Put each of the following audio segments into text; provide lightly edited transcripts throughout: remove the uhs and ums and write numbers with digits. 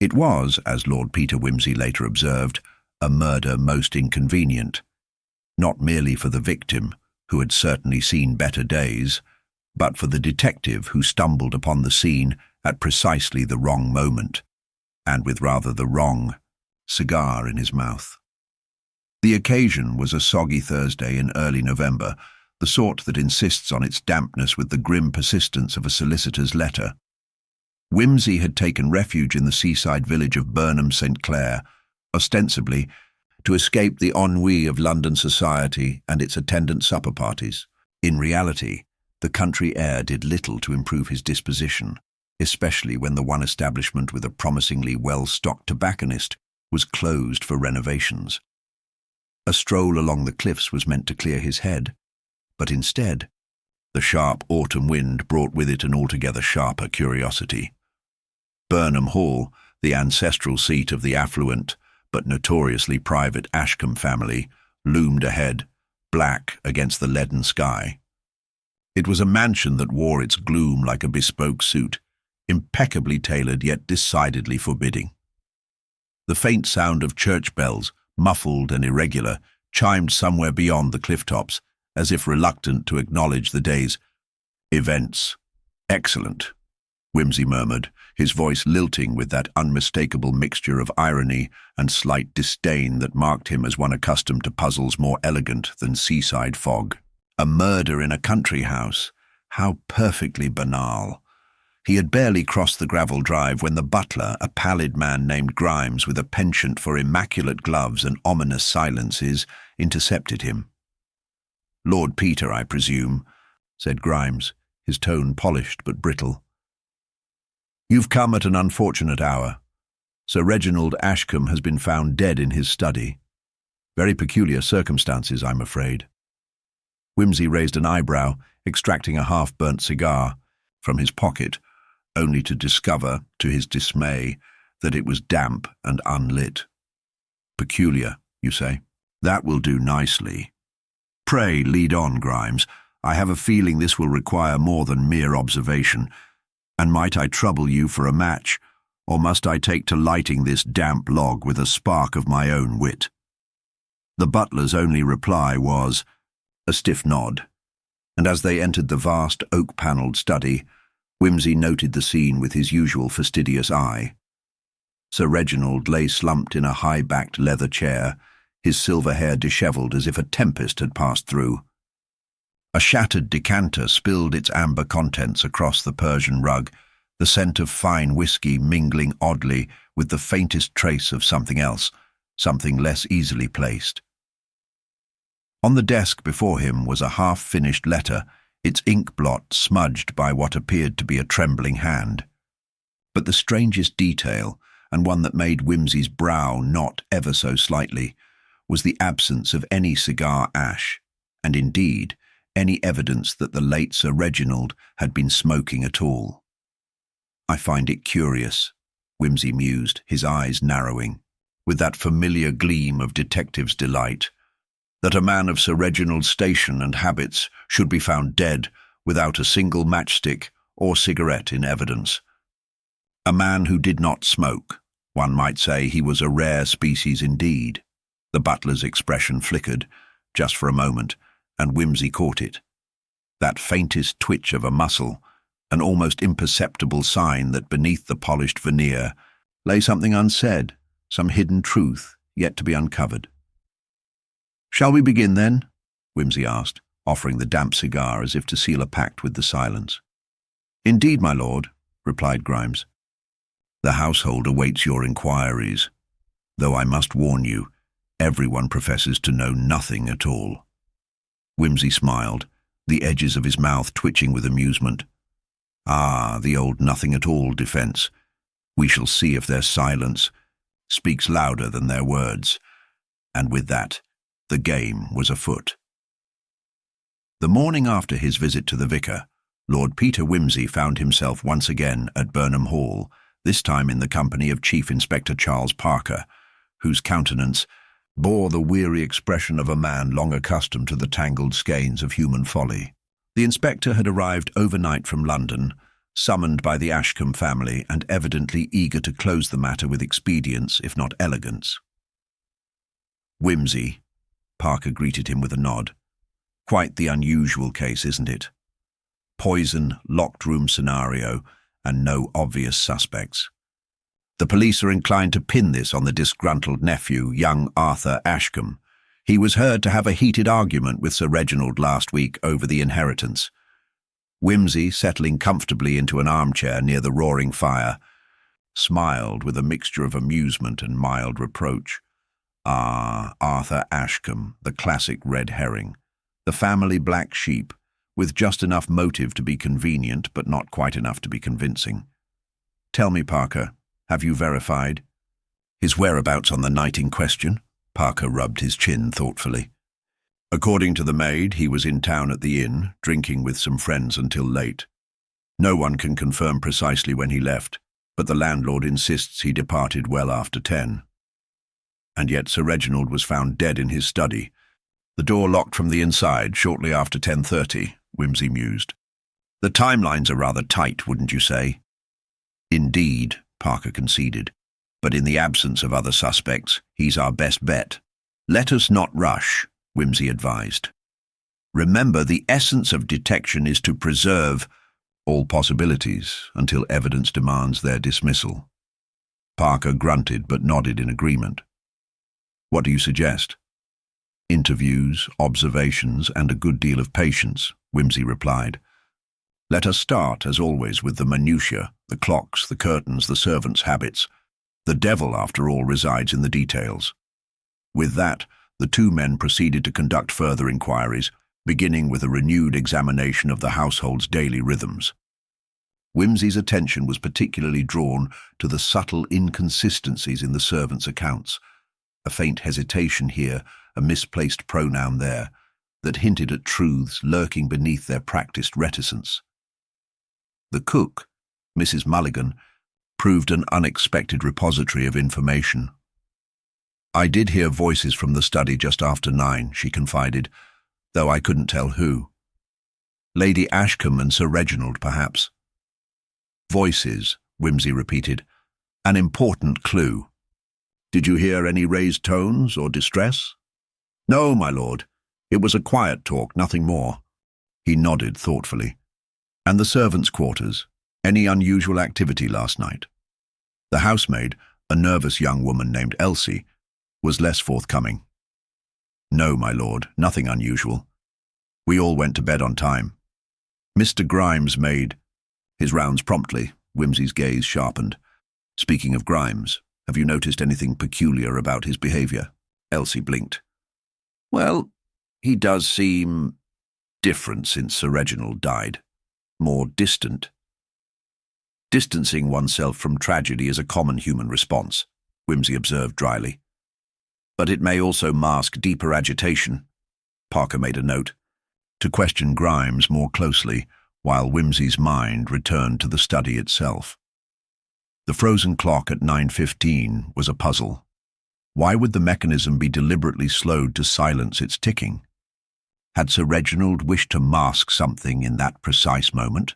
It was, as Lord Peter Wimsey later observed, a murder most inconvenient, not merely for the victim, who had certainly seen better days, but for the detective who stumbled upon the scene at precisely the wrong moment, and with rather the wrong cigar in his mouth. The occasion was a soggy Thursday in early November, the sort that insists on its dampness with the grim persistence of a solicitor's letter. Wimsey had taken refuge in the seaside village of Burnham St. Clair, ostensibly to escape the ennui of London society and its attendant supper parties. In reality, the country air did little to improve his disposition, especially when the one establishment with a promisingly well-stocked tobacconist was closed for renovations. A stroll along the cliffs was meant to clear his head, but instead, the sharp autumn wind brought with it an altogether sharper curiosity. Burnham Hall, the ancestral seat of the affluent but notoriously private Ashcombe family, loomed ahead, black against the leaden sky. It was a mansion that wore its gloom like a bespoke suit, impeccably tailored yet decidedly forbidding. The faint sound of church bells, muffled and irregular, chimed somewhere beyond the cliff tops, as if reluctant to acknowledge the day's events. "Excellent," Wimsey murmured, his voice lilting with that unmistakable mixture of irony and slight disdain that marked him as one accustomed to puzzles more elegant than seaside fog. A murder in a country house. How perfectly banal. He had barely crossed the gravel drive when the butler, a pallid man named Grimes with a penchant for immaculate gloves and ominous silences, intercepted him. "Lord Peter, I presume," said Grimes, his tone polished but brittle. "You've come at an unfortunate hour. Sir Reginald Ashcombe has been found dead in his study. Very peculiar circumstances, I'm afraid." Wimsey raised an eyebrow, extracting a half-burnt cigar from his pocket, only to discover, to his dismay, that it was damp and unlit. "Peculiar, you say? That will do nicely. Pray, lead on, Grimes. I have a feeling this will require more than mere observation. And might I trouble you for a match, or must I take to lighting this damp log with a spark of my own wit?" The butler's only reply was a stiff nod, and as they entered the vast oak-panelled study, Wimsey noted the scene with his usual fastidious eye. Sir Reginald lay slumped in a high-backed leather chair, his silver hair dishevelled as if a tempest had passed through. A shattered decanter spilled its amber contents across the Persian rug, the scent of fine whiskey mingling oddly with the faintest trace of something else, something less easily placed. On the desk before him was a half-finished letter, its ink blot smudged by what appeared to be a trembling hand. But the strangest detail, and one that made Wimsey's brow knot ever so slightly, was the absence of any cigar ash, and indeed, any evidence that the late Sir Reginald had been smoking at all. "I find it curious," Wimsey mused, his eyes narrowing, with that familiar gleam of detective's delight, "that a man of Sir Reginald's station and habits should be found dead without a single matchstick or cigarette in evidence. A man who did not smoke. One might say he was a rare species indeed." The butler's expression flickered, just for a moment, and Wimsey caught it. That faintest twitch of a muscle, an almost imperceptible sign that beneath the polished veneer lay something unsaid, some hidden truth yet to be uncovered. "Shall we begin, then?" Wimsey asked, offering the damp cigar as if to seal a pact with the silence. "Indeed, my lord," replied Grimes. "The household awaits your inquiries, though I must warn you, everyone professes to know nothing at all." Wimsey smiled, the edges of his mouth twitching with amusement. "Ah, the old nothing-at-all defence. We shall see if their silence speaks louder than their words." And with that, the game was afoot. The morning after his visit to the vicar, Lord Peter Wimsey found himself once again at Burnham Hall, this time in the company of Chief Inspector Charles Parker, whose countenance bore the weary expression of a man long accustomed to the tangled skeins of human folly. The inspector had arrived overnight from London, summoned by the Ashcombe family and evidently eager to close the matter with expedience, if not elegance. "Whimsy," Parker greeted him with a nod. "Quite the unusual case, isn't it? Poison, locked room scenario, and no obvious suspects. The police are inclined to pin this on the disgruntled nephew, young Arthur Ashcombe. He was heard to have a heated argument with Sir Reginald last week over the inheritance." Whimsy, settling comfortably into an armchair near the roaring fire, smiled with a mixture of amusement and mild reproach. Ah, Arthur Ashcombe, the classic red herring, the family black sheep, with just enough motive to be convenient but not quite enough to be convincing. "Tell me, Parker, have you verified his whereabouts on the night in question?" Parker rubbed his chin thoughtfully. "According to the maid, he was in town at the inn, drinking with some friends until late. No one can confirm precisely when he left, but the landlord insists he departed well after 10. And yet Sir Reginald was found dead in his study, the door locked from the inside shortly after 10:30, Whimsy mused. "The timelines are rather tight, wouldn't you say?" "Indeed," Parker conceded, "but in the absence of other suspects, he's our best bet." "Let us not rush," Whimsy advised. "Remember, the essence of detection is to preserve all possibilities until evidence demands their dismissal." Parker grunted but nodded in agreement. "What do you suggest?" "Interviews, observations, and a good deal of patience," Whimsy replied. "Let us start, as always, with the minutiae, the clocks, the curtains, the servants' habits. The devil, after all, resides in the details." With that, the two men proceeded to conduct further inquiries, beginning with a renewed examination of the household's daily rhythms. Whimsy's attention was particularly drawn to the subtle inconsistencies in the servants' accounts, a faint hesitation here, a misplaced pronoun there, that hinted at truths lurking beneath their practiced reticence. The cook, Mrs. Mulligan, proved an unexpected repository of information. "I did hear voices from the study just after 9, she confided, though I couldn't tell who. Lady Ashcombe and Sir Reginald, perhaps." "Voices," Whimsy repeated. "An important clue. Did you hear any raised tones or distress?" "No, my lord. It was a quiet talk, nothing more." He nodded thoughtfully. "And the servants' quarters? Any unusual activity last night?" The housemaid, a nervous young woman named Elsie, was less forthcoming. "No, my lord, nothing unusual. We all went to bed on time. Mr. Grimes made his rounds promptly." Whimsy's gaze sharpened. "Speaking of Grimes, have you noticed anything peculiar about his behavior?" Elsie blinked. "Well, he does seem different since Sir Reginald died. More distant." "Distancing oneself from tragedy is a common human response," Whimsy observed dryly. "But it may also mask deeper agitation." Parker made a note, to question Grimes more closely, while Whimsy's mind returned to the study itself. The frozen clock at 9:15 was a puzzle. Why would the mechanism be deliberately slowed to silence its ticking? Had Sir Reginald wished to mask something in that precise moment?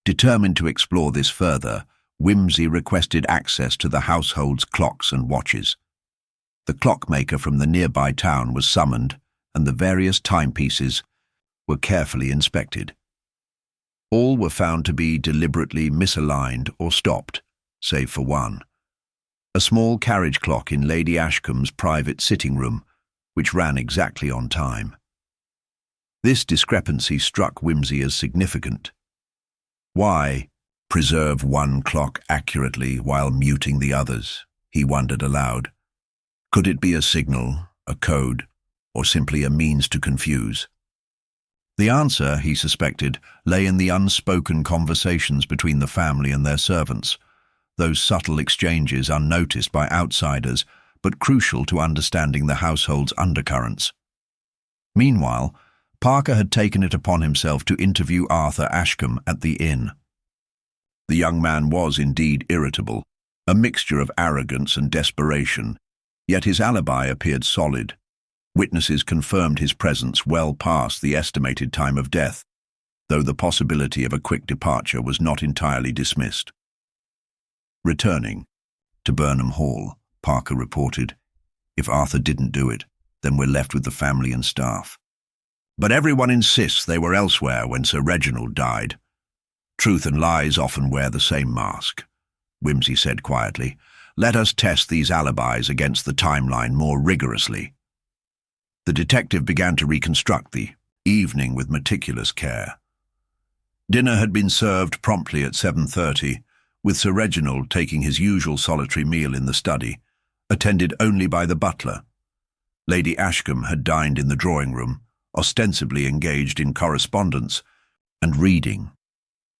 Determined to explore this further, Whimsy requested access to the household's clocks and watches. The clockmaker from the nearby town was summoned, and the various timepieces were carefully inspected. All were found to be deliberately misaligned or stopped, save for one. A small carriage clock in Lady Ashcombe's private sitting room, which ran exactly on time. This discrepancy struck Whimsy as significant. Why preserve one clock accurately while muting the others? He wondered aloud. Could it be a signal, a code, or simply a means to confuse? The answer, he suspected, lay in the unspoken conversations between the family and their servants, those subtle exchanges unnoticed by outsiders, but crucial to understanding the household's undercurrents. Meanwhile, Parker had taken it upon himself to interview Arthur Ashcombe at the inn. The young man was indeed irritable, a mixture of arrogance and desperation, yet his alibi appeared solid. Witnesses confirmed his presence well past the estimated time of death. though the possibility of a quick departure was not entirely dismissed. Returning to Burnham Hall, Parker reported, "If Arthur didn't do it, then we're left with the family and staff. But everyone insists they were elsewhere when Sir Reginald died. Truth and lies often wear the same mask," Wimsey said quietly. "Let us test these alibis against the timeline more rigorously." The detective began to reconstruct the evening with meticulous care. Dinner had been served promptly at 7:30, with Sir Reginald taking his usual solitary meal in the study, attended only by the butler. Lady Ashcombe had dined in the drawing-room, ostensibly engaged in correspondence and reading.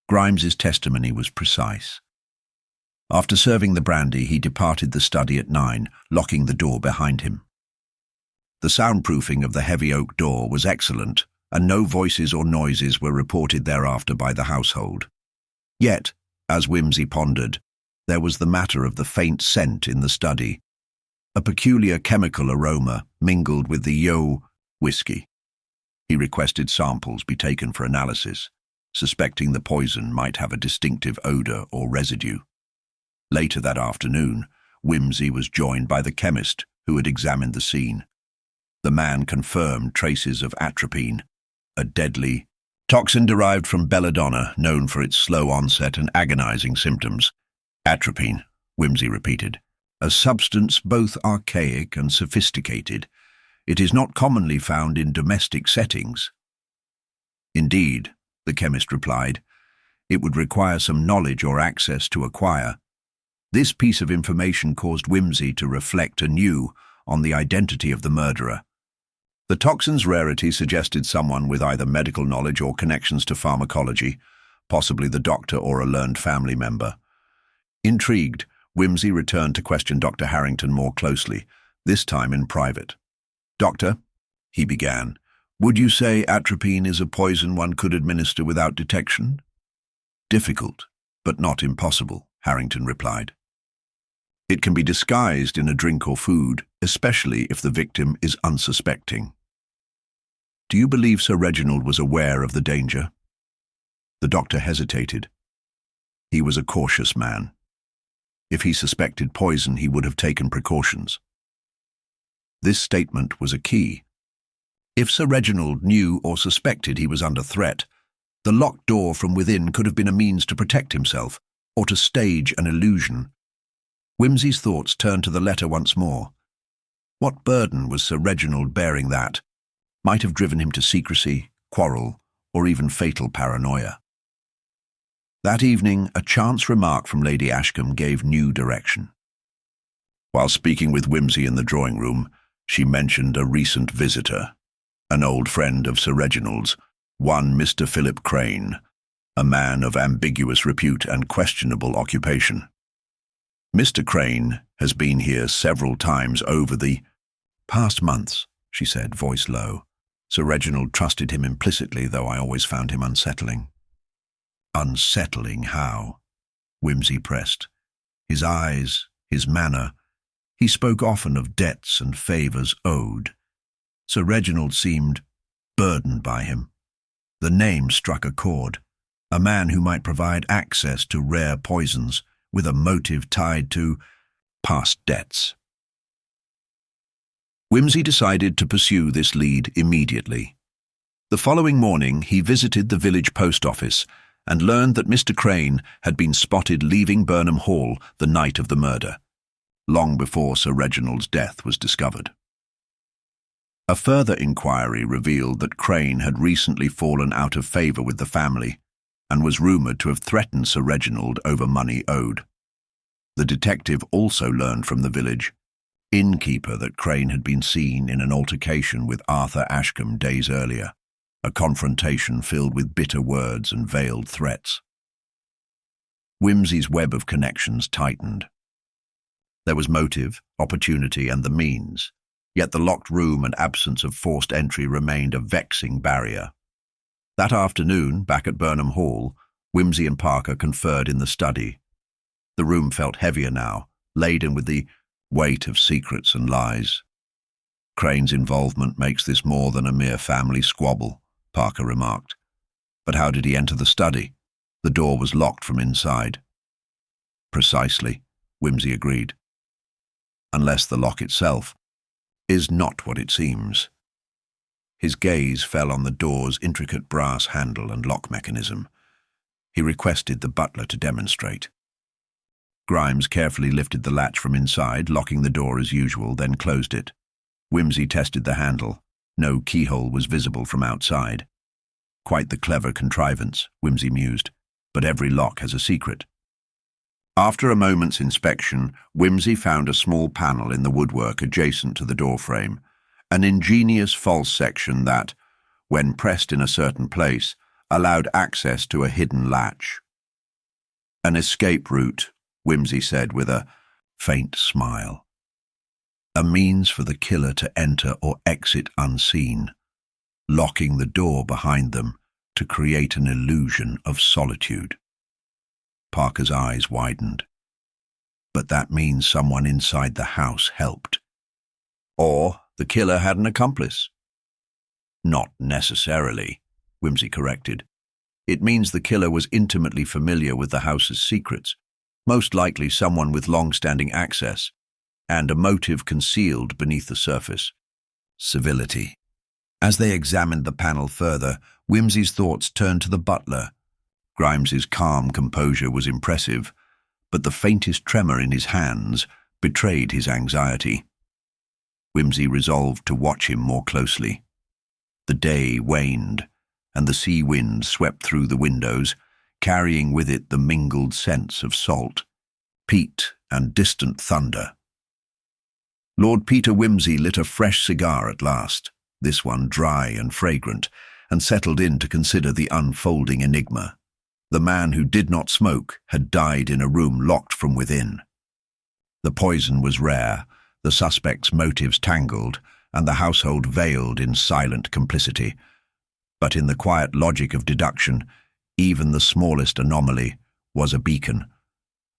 Grimes's testimony was precise. After serving the brandy, he departed the study at 9, locking the door behind him. The soundproofing of the heavy oak door was excellent, and no voices or noises were reported thereafter by the household. Yet, as Wimsey pondered, there was the matter of the faint scent in the study, a peculiar chemical aroma mingled with the whiskey. He requested samples be taken for analysis, suspecting the poison might have a distinctive odor or residue. Later that afternoon, Wimsey was joined by the chemist who had examined the scene. The man confirmed traces of atropine, a deadly toxin derived from belladonna, known for its slow onset and agonizing symptoms. Atropine, Wimsey repeated, a substance both archaic and sophisticated. It is not commonly found in domestic settings. Indeed, the chemist replied, it would require some knowledge or access to acquire. This piece of information caused Wimsey to reflect anew on the identity of the murderer. The toxin's rarity suggested someone with either medical knowledge or connections to pharmacology, possibly the doctor or a learned family member. Intrigued, Wimsey returned to question Dr. Harrington more closely, this time in private. "Doctor," he began, "would you say atropine is a poison one could administer without detection?" "Difficult, but not impossible," Harrington replied. "It can be disguised in a drink or food, especially if the victim is unsuspecting." "Do you believe Sir Reginald was aware of the danger?" The doctor hesitated. He was a cautious man. If he suspected poison, he would have taken precautions. This statement was a key. If Sir Reginald knew or suspected he was under threat, the locked door from within could have been a means to protect himself, or to stage an illusion. Wimsey's thoughts turned to the letter once more. What burden was Sir Reginald bearing that might have driven him to secrecy, quarrel, or even fatal paranoia? That evening, a chance remark from Lady Ashcombe gave new direction. While speaking with Wimsey in the drawing-room, she mentioned a recent visitor, an old friend of Sir Reginald's, one Mr. Philip Crane, a man of ambiguous repute and questionable occupation. "Mr. Crane has been here several times over the past months," she said, voice low. "Sir Reginald trusted him implicitly, though I always found him unsettling." "Unsettling how?" Wimsey pressed. His eyes, his manner. He spoke often of debts and favours owed. Sir Reginald seemed burdened by him. The name struck a chord. A man who might provide access to rare poisons, with a motive tied to past debts. Wimsey decided to pursue this lead immediately. The following morning, he visited the village post office and learned that Mr. Crane had been spotted leaving Burnham Hall the night of the murder, long before Sir Reginald's death was discovered. A further inquiry revealed that Crane had recently fallen out of favour with the family and was rumoured to have threatened Sir Reginald over money owed. The detective also learned from the village innkeeper that Crane had been seen in an altercation with Arthur Ashcombe days earlier, a confrontation filled with bitter words and veiled threats. Wimsey's web of connections tightened. There was motive, opportunity, and the means, yet the locked room and absence of forced entry remained a vexing barrier. That afternoon, back at Burnham Hall, Wimsey and Parker conferred in the study. The room felt heavier now, laden with the weight of secrets and lies. "Crane's involvement makes this more than a mere family squabble," Parker remarked. But how did he enter the study? The door was locked from inside. Precisely, Whimsy agreed. Unless the lock itself is not what it seems. His gaze fell on the door's intricate brass handle and lock mechanism. He requested the butler to demonstrate. Grimes carefully lifted the latch from inside, locking the door as usual, then closed it. Whimsy tested the handle. No keyhole was visible from outside. Quite the clever contrivance, Whimsy mused, but every lock has a secret. After a moment's inspection, Whimsy found a small panel in the woodwork adjacent to the doorframe, an ingenious false section that, when pressed in a certain place, allowed access to a hidden latch. An escape route, Whimsy said with a faint smile. A means for the killer to enter or exit unseen, locking the door behind them to create an illusion of solitude. Parker's eyes widened. But that means someone inside the house helped. Or the killer had an accomplice. Not necessarily, Whimsy corrected. It means the killer was intimately familiar with the house's secrets, most likely someone with long-standing access, and a motive concealed beneath the surface: civility. As they examined the panel further, Whimsy's thoughts turned to the butler. Grimes's calm composure was impressive, but the faintest tremor in his hands betrayed his anxiety. Whimsy resolved to watch him more closely. The day waned, and the sea wind swept through the windows, carrying with it the mingled scents of salt, peat, and distant thunder. Lord Peter Whimsy lit a fresh cigar at last, this one dry and fragrant, and settled in to consider the unfolding enigma. The man who did not smoke had died in a room locked from within. The poison was rare, the suspect's motives tangled, and the household veiled in silent complicity. But in the quiet logic of deduction, even the smallest anomaly was a beacon,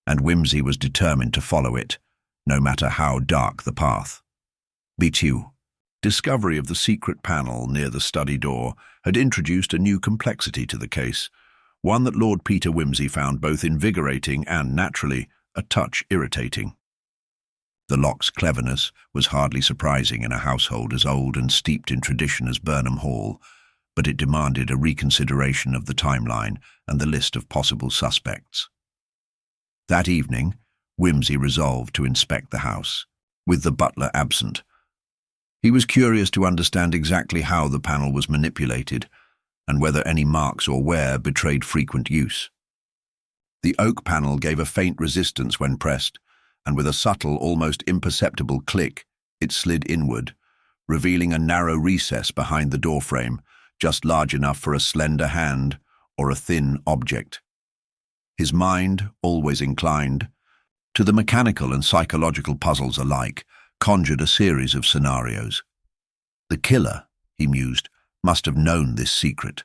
and Whimsy was determined to follow it, no matter how dark the path. B2. Discovery of the secret panel near the study door had introduced a new complexity to the case, one that Lord Peter Whimsy found both invigorating and, naturally, a touch irritating. The lock's cleverness was hardly surprising in a household as old and steeped in tradition as Burnham Hall, but it demanded a reconsideration of the timeline and the list of possible suspects. That evening, Whimsy resolved to inspect the house, with the butler absent. He was curious to understand exactly how the panel was manipulated, and whether any marks or wear betrayed frequent use. The oak panel gave a faint resistance when pressed, and with a subtle, almost imperceptible click, it slid inward, revealing a narrow recess behind the doorframe, just large enough for a slender hand or a thin object. His mind, always inclined to the mechanical and psychological puzzles alike, conjured a series of scenarios. The killer, he mused, must have known this secret.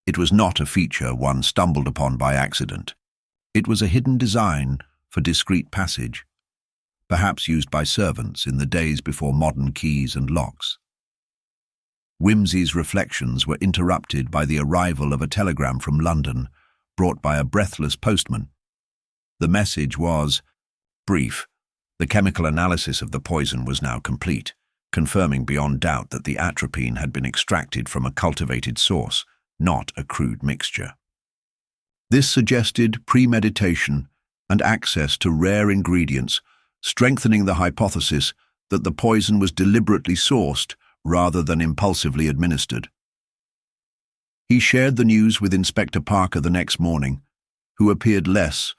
It was not a feature one stumbled upon by accident. It was a hidden design for discreet passage, perhaps used by servants in the days before modern keys and locks. Whimsy's reflections were interrupted by the arrival of a telegram from London, brought by a breathless postman. The message was brief. The chemical analysis of the poison was now complete, confirming beyond doubt that the atropine had been extracted from a cultivated source, not a crude mixture. This suggested premeditation and access to rare ingredients, strengthening the hypothesis that the poison was deliberately sourced rather than impulsively administered. He shared the news with Inspector Parker the next morning, who appeared less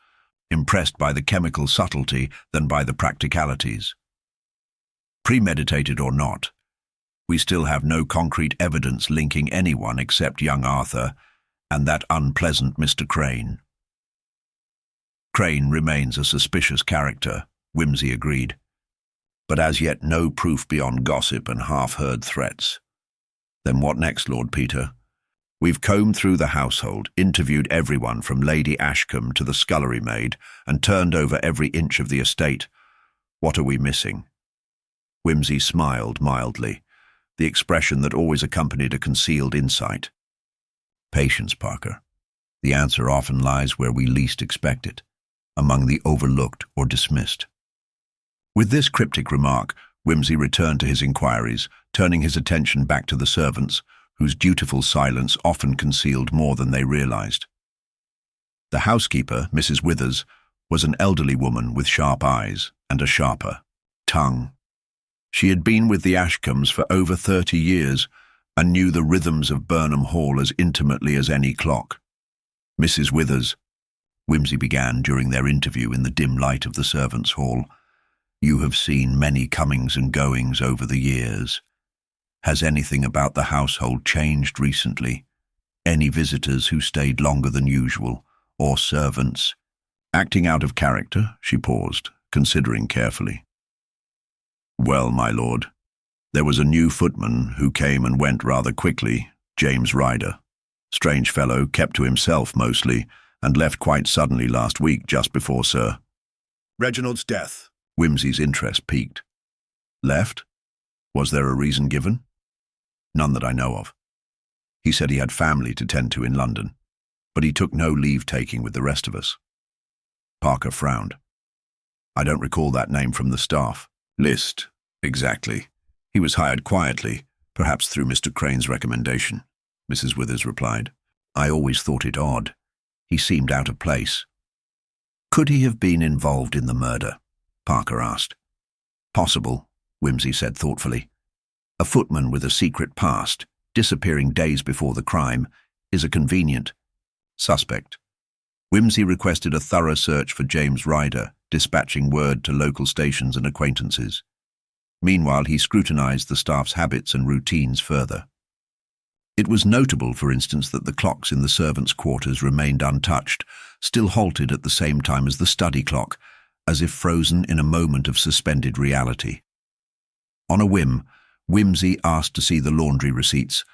impressed by the chemical subtlety than by the practicalities. Premeditated or not, we still have no concrete evidence linking anyone except young Arthur and that unpleasant Mr. Crane. Crane remains a suspicious character, Whimsy agreed, but as yet no proof beyond gossip and half-heard threats. Then what next, Lord Peter? We've combed through the household, interviewed everyone from Lady Ashcombe to the scullery maid, and turned over every inch of the estate. What are we missing? Whimsy smiled mildly, the expression that always accompanied a concealed insight. Patience, Parker. The answer often lies where we least expect it, among the overlooked or dismissed. With this cryptic remark, Wimsey returned to his inquiries, turning his attention back to the servants, whose dutiful silence often concealed more than they realized. The housekeeper, Mrs. Withers, was an elderly woman with sharp eyes and a sharper tongue. She had been with the Ashcombs for over 30 years and knew the rhythms of Burnham Hall as intimately as any clock. Mrs. Withers, Wimsey began during their interview in the dim light of the servants' hall, you have seen many comings and goings over the years. Has anything about the household changed recently? Any visitors who stayed longer than usual, or servants? Acting out of character, she paused, considering carefully. Well, my lord, there was a new footman who came and went rather quickly, James Ryder. Strange fellow, kept to himself mostly, and left quite suddenly last week just before Sir Reginald's death. Wimsey's interest piqued. Left? Was there a reason given? None that I know of. He said he had family to tend to in London, but he took no leave-taking with the rest of us. Parker frowned. I don't recall that name from the staff list, exactly. He was hired quietly, perhaps through Mr. Crane's recommendation, Mrs. Withers replied. I always thought it odd. He seemed out of place. Could he have been involved in the murder? Parker asked. Possible, Wimsey said thoughtfully. A footman with a secret past, disappearing days before the crime, is a convenient suspect. Wimsey requested a thorough search for James Ryder, dispatching word to local stations and acquaintances. Meanwhile, he scrutinized the staff's habits and routines further. It was notable, for instance, that the clocks in the servants' quarters remained untouched, still halted at the same time as the study clock, as if frozen in a moment of suspended reality. On a whim, Wimsey asked to see the laundry receipts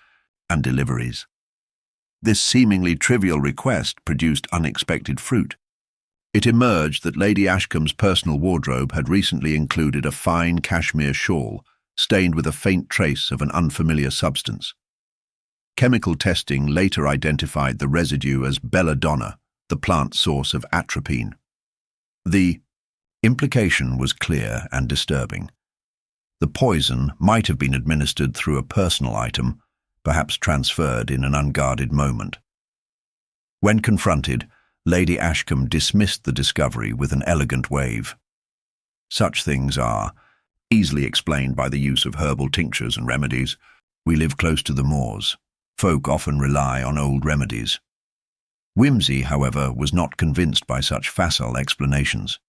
and deliveries. This seemingly trivial request produced unexpected fruit. It emerged that Lady Ashcomb's personal wardrobe had recently included a fine cashmere shawl stained with a faint trace of an unfamiliar substance. Chemical testing later identified the residue as belladonna, the plant source of atropine. The implication was clear and disturbing. The poison might have been administered through a personal item, perhaps transferred in an unguarded moment. When confronted, Lady Ashcombe dismissed the discovery with an elegant wave. Such things are easily explained by the use of herbal tinctures and remedies. We live close to the moors. Folk often rely on old remedies. Wimsey, however, was not convinced by such facile explanations.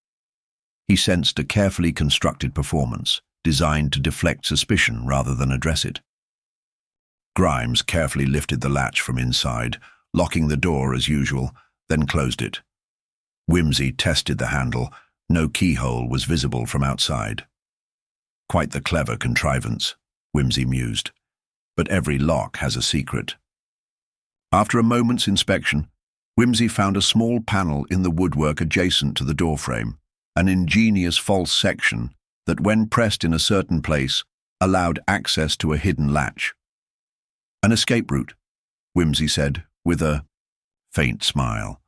He sensed a carefully constructed performance, designed to deflect suspicion rather than address it. Grimes carefully lifted the latch from inside, locking the door as usual, then closed it. Wimsey tested the handle. No keyhole was visible from outside. Quite the clever contrivance, Wimsey mused. But every lock has a secret. After a moment's inspection, Wimsey found a small panel in the woodwork adjacent to the doorframe, an ingenious false section that, when pressed in a certain place, allowed access to a hidden latch. An escape route, Wimsey said, with a faint smile.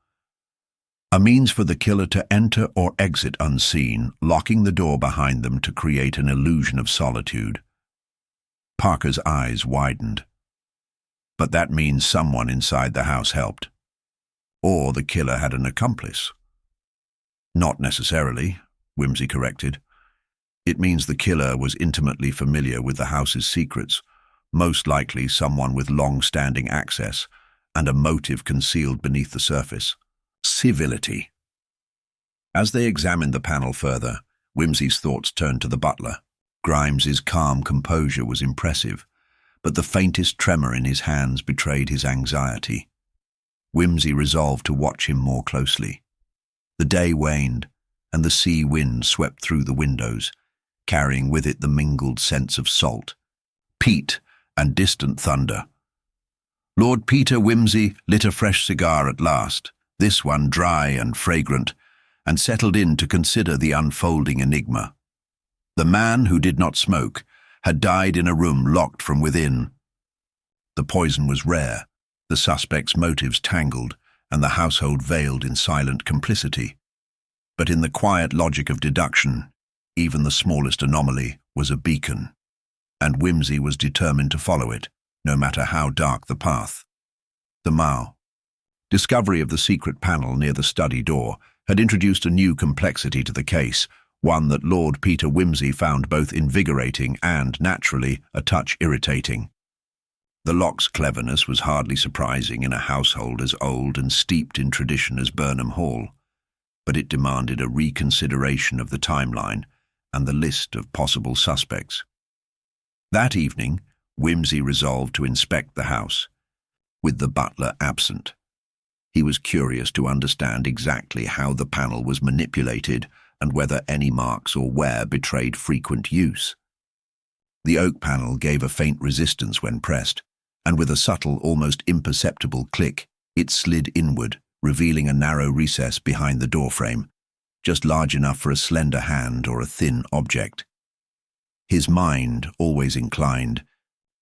A means for the killer to enter or exit unseen, locking the door behind them to create an illusion of solitude. Parker's eyes widened. But that means someone inside the house helped. Or the killer had an accomplice. Not necessarily, Wimsey corrected. It means the killer was intimately familiar with the house's secrets, most likely someone with long-standing access and a motive concealed beneath the surface. Civility. As they examined the panel further, Wimsey's thoughts turned to the butler. Grimes's calm composure was impressive, but the faintest tremor in his hands betrayed his anxiety. Wimsey resolved to watch him more closely. The day waned, and the sea wind swept through the windows, carrying with it the mingled scents of salt, peat, and distant thunder. Lord Peter Wimsey lit a fresh cigar at last, this one dry and fragrant, and settled in to consider the unfolding enigma. The man who did not smoke had died in a room locked from within. The poison was rare, the suspect's motives tangled, and the household veiled in silent complicity. But in the quiet logic of deduction, even the smallest anomaly was a beacon, and Whimsy was determined to follow it, no matter how dark the path. The Mao. Discovery of the secret panel near the study door had introduced a new complexity to the case, one that Lord Peter Wimsey found both invigorating and, naturally, a touch irritating. The lock's cleverness was hardly surprising in a household as old and steeped in tradition as Burnham Hall, but it demanded a reconsideration of the timeline and the list of possible suspects. That evening, Wimsey resolved to inspect the house, with the butler absent. He was curious to understand exactly how the panel was manipulated and whether any marks or wear betrayed frequent use. The oak panel gave a faint resistance when pressed, and with a subtle, almost imperceptible click, it slid inward, revealing a narrow recess behind the doorframe, just large enough for a slender hand or a thin object. His mind, always inclined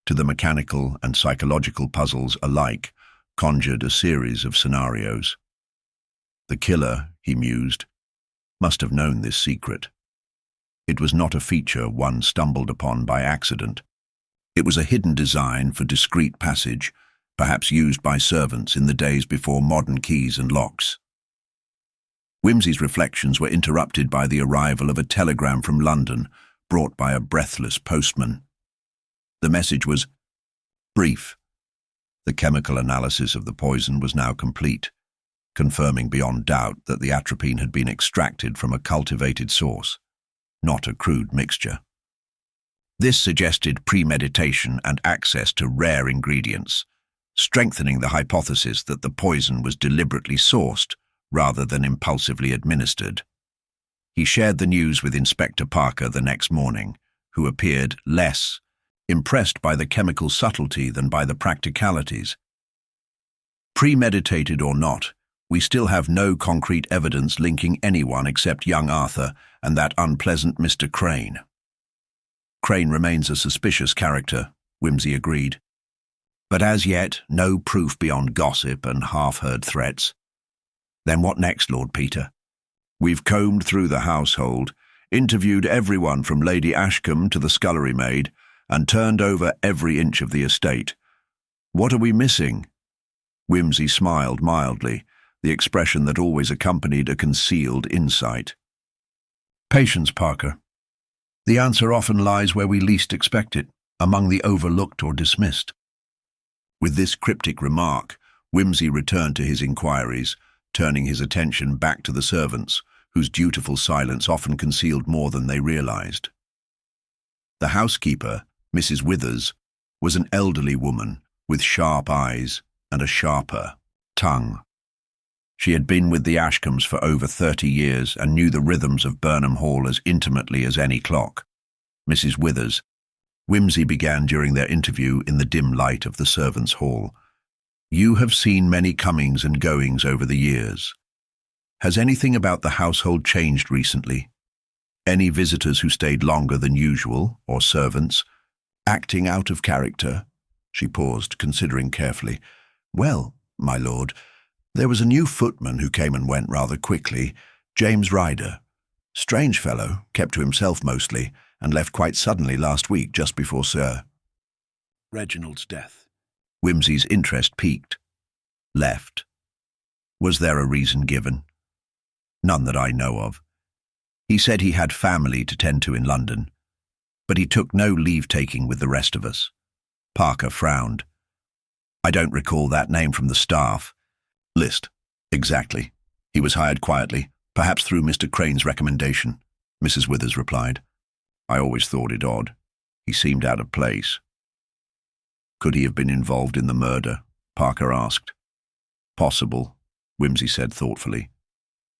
to the mechanical and psychological puzzles alike, conjured a series of scenarios. The killer, he mused, must have known this secret. It was not a feature one stumbled upon by accident. It was a hidden design for discreet passage, perhaps used by servants in the days before modern keys and locks. Wimsey's reflections were interrupted by the arrival of a telegram from London, brought by a breathless postman. The message was brief. The chemical analysis of the poison was now complete, confirming beyond doubt that the atropine had been extracted from a cultivated source, not a crude mixture. This suggested premeditation and access to rare ingredients, strengthening the hypothesis that the poison was deliberately sourced rather than impulsively administered. He shared the news with Inspector Parker the next morning, who appeared less impressed by the chemical subtlety than by the practicalities. Premeditated or not, we still have no concrete evidence linking anyone except young Arthur and that unpleasant Mr. Crane. Crane remains a suspicious character, Wimsey agreed. But as yet, no proof beyond gossip and half-heard threats. Then what next, Lord Peter? We've combed through the household, interviewed everyone from Lady Ashcombe to the scullery maid, and turned over every inch of the estate. What are we missing? Wimsey smiled mildly, the expression that always accompanied a concealed insight. Patience, Parker. The answer often lies where we least expect it, among the overlooked or dismissed. With this cryptic remark, Wimsey returned to his inquiries, turning his attention back to the servants, whose dutiful silence often concealed more than they realized. The housekeeper, Mrs. Withers, was an elderly woman with sharp eyes and a sharper tongue. She had been with the Ashcombes for over 30 years and knew the rhythms of Burnham Hall as intimately as any clock. Mrs. Withers. Wimsey began during their interview in the dim light of the servants' hall. You have seen many comings and goings over the years. Has anything about the household changed recently? Any visitors who stayed longer than usual, or servants, acting out of character? She paused, considering carefully. Well, my lord, there was a new footman who came and went rather quickly, James Ryder. Strange fellow, kept to himself mostly, and left quite suddenly last week just before Sir Reginald's death. Wimsey's interest peaked. Left. Was there a reason given? None that I know of. He said he had family to tend to in London, but he took no leave-taking with the rest of us. Parker frowned. I don't recall that name from the staff list. Exactly. He was hired quietly, perhaps through Mr. Crane's recommendation, Mrs. Withers replied. I always thought it odd. He seemed out of place. Could he have been involved in the murder? Parker asked. Possible, Wimsey said thoughtfully.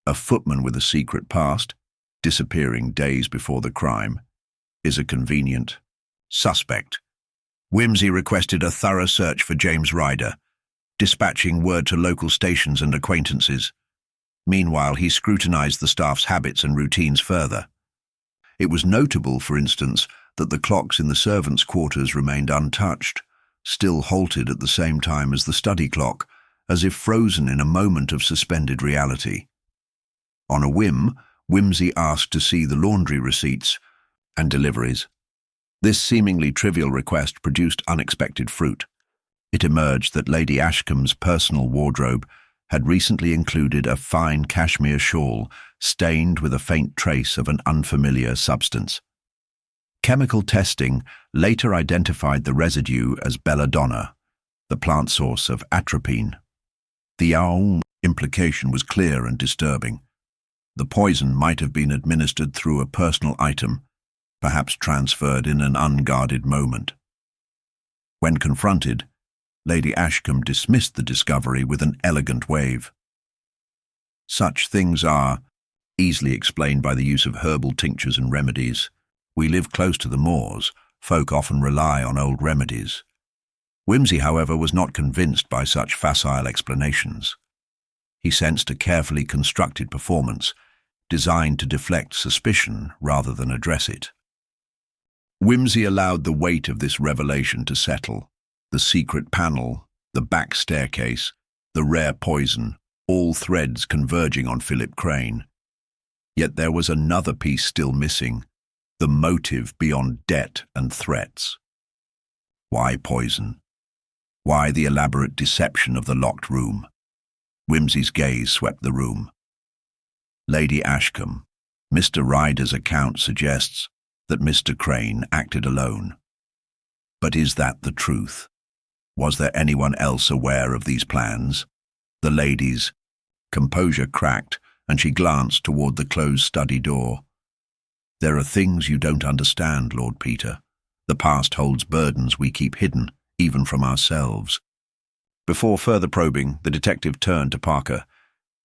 A footman with a secret past, disappearing days before the crime, is a convenient suspect. Wimsey requested a thorough search for James Ryder, dispatching word to local stations and acquaintances. Meanwhile, he scrutinized the staff's habits and routines further. It was notable, for instance, that the clocks in the servants' quarters remained untouched, still halted at the same time as the study clock, as if frozen in a moment of suspended reality. On a whim, Whimsy asked to see the laundry receipts and deliveries. This seemingly trivial request produced unexpected fruit. It emerged that Lady Ashcombe's personal wardrobe had recently included a fine cashmere shawl stained with a faint trace of an unfamiliar substance. Chemical testing later identified the residue as belladonna, the plant source of atropine. The implication was clear and disturbing. The poison might have been administered through a personal item, perhaps transferred in an unguarded moment. When confronted, Lady Ashcombe dismissed the discovery with an elegant wave. Such things are easily explained by the use of herbal tinctures and remedies. We live close to the moors. Folk often rely on old remedies. Whimsy, however, was not convinced by such facile explanations. He sensed a carefully constructed performance, designed to deflect suspicion rather than address it. Whimsy allowed the weight of this revelation to settle. The secret panel, the back staircase, the rare poison, all threads converging on Philip Crane. Yet there was another piece still missing, the motive beyond debt and threats. Why poison? Why the elaborate deception of the locked room? Whimsy's gaze swept the room. Lady Ashcombe, Mr. Ryder's account suggests that Mr. Crane acted alone. But is that the truth? Was there anyone else aware of these plans? The lady's composure cracked, and she glanced toward the closed study door. There are things you don't understand, Lord Peter. The past holds burdens we keep hidden, even from ourselves. Before further probing, the detective turned to Parker.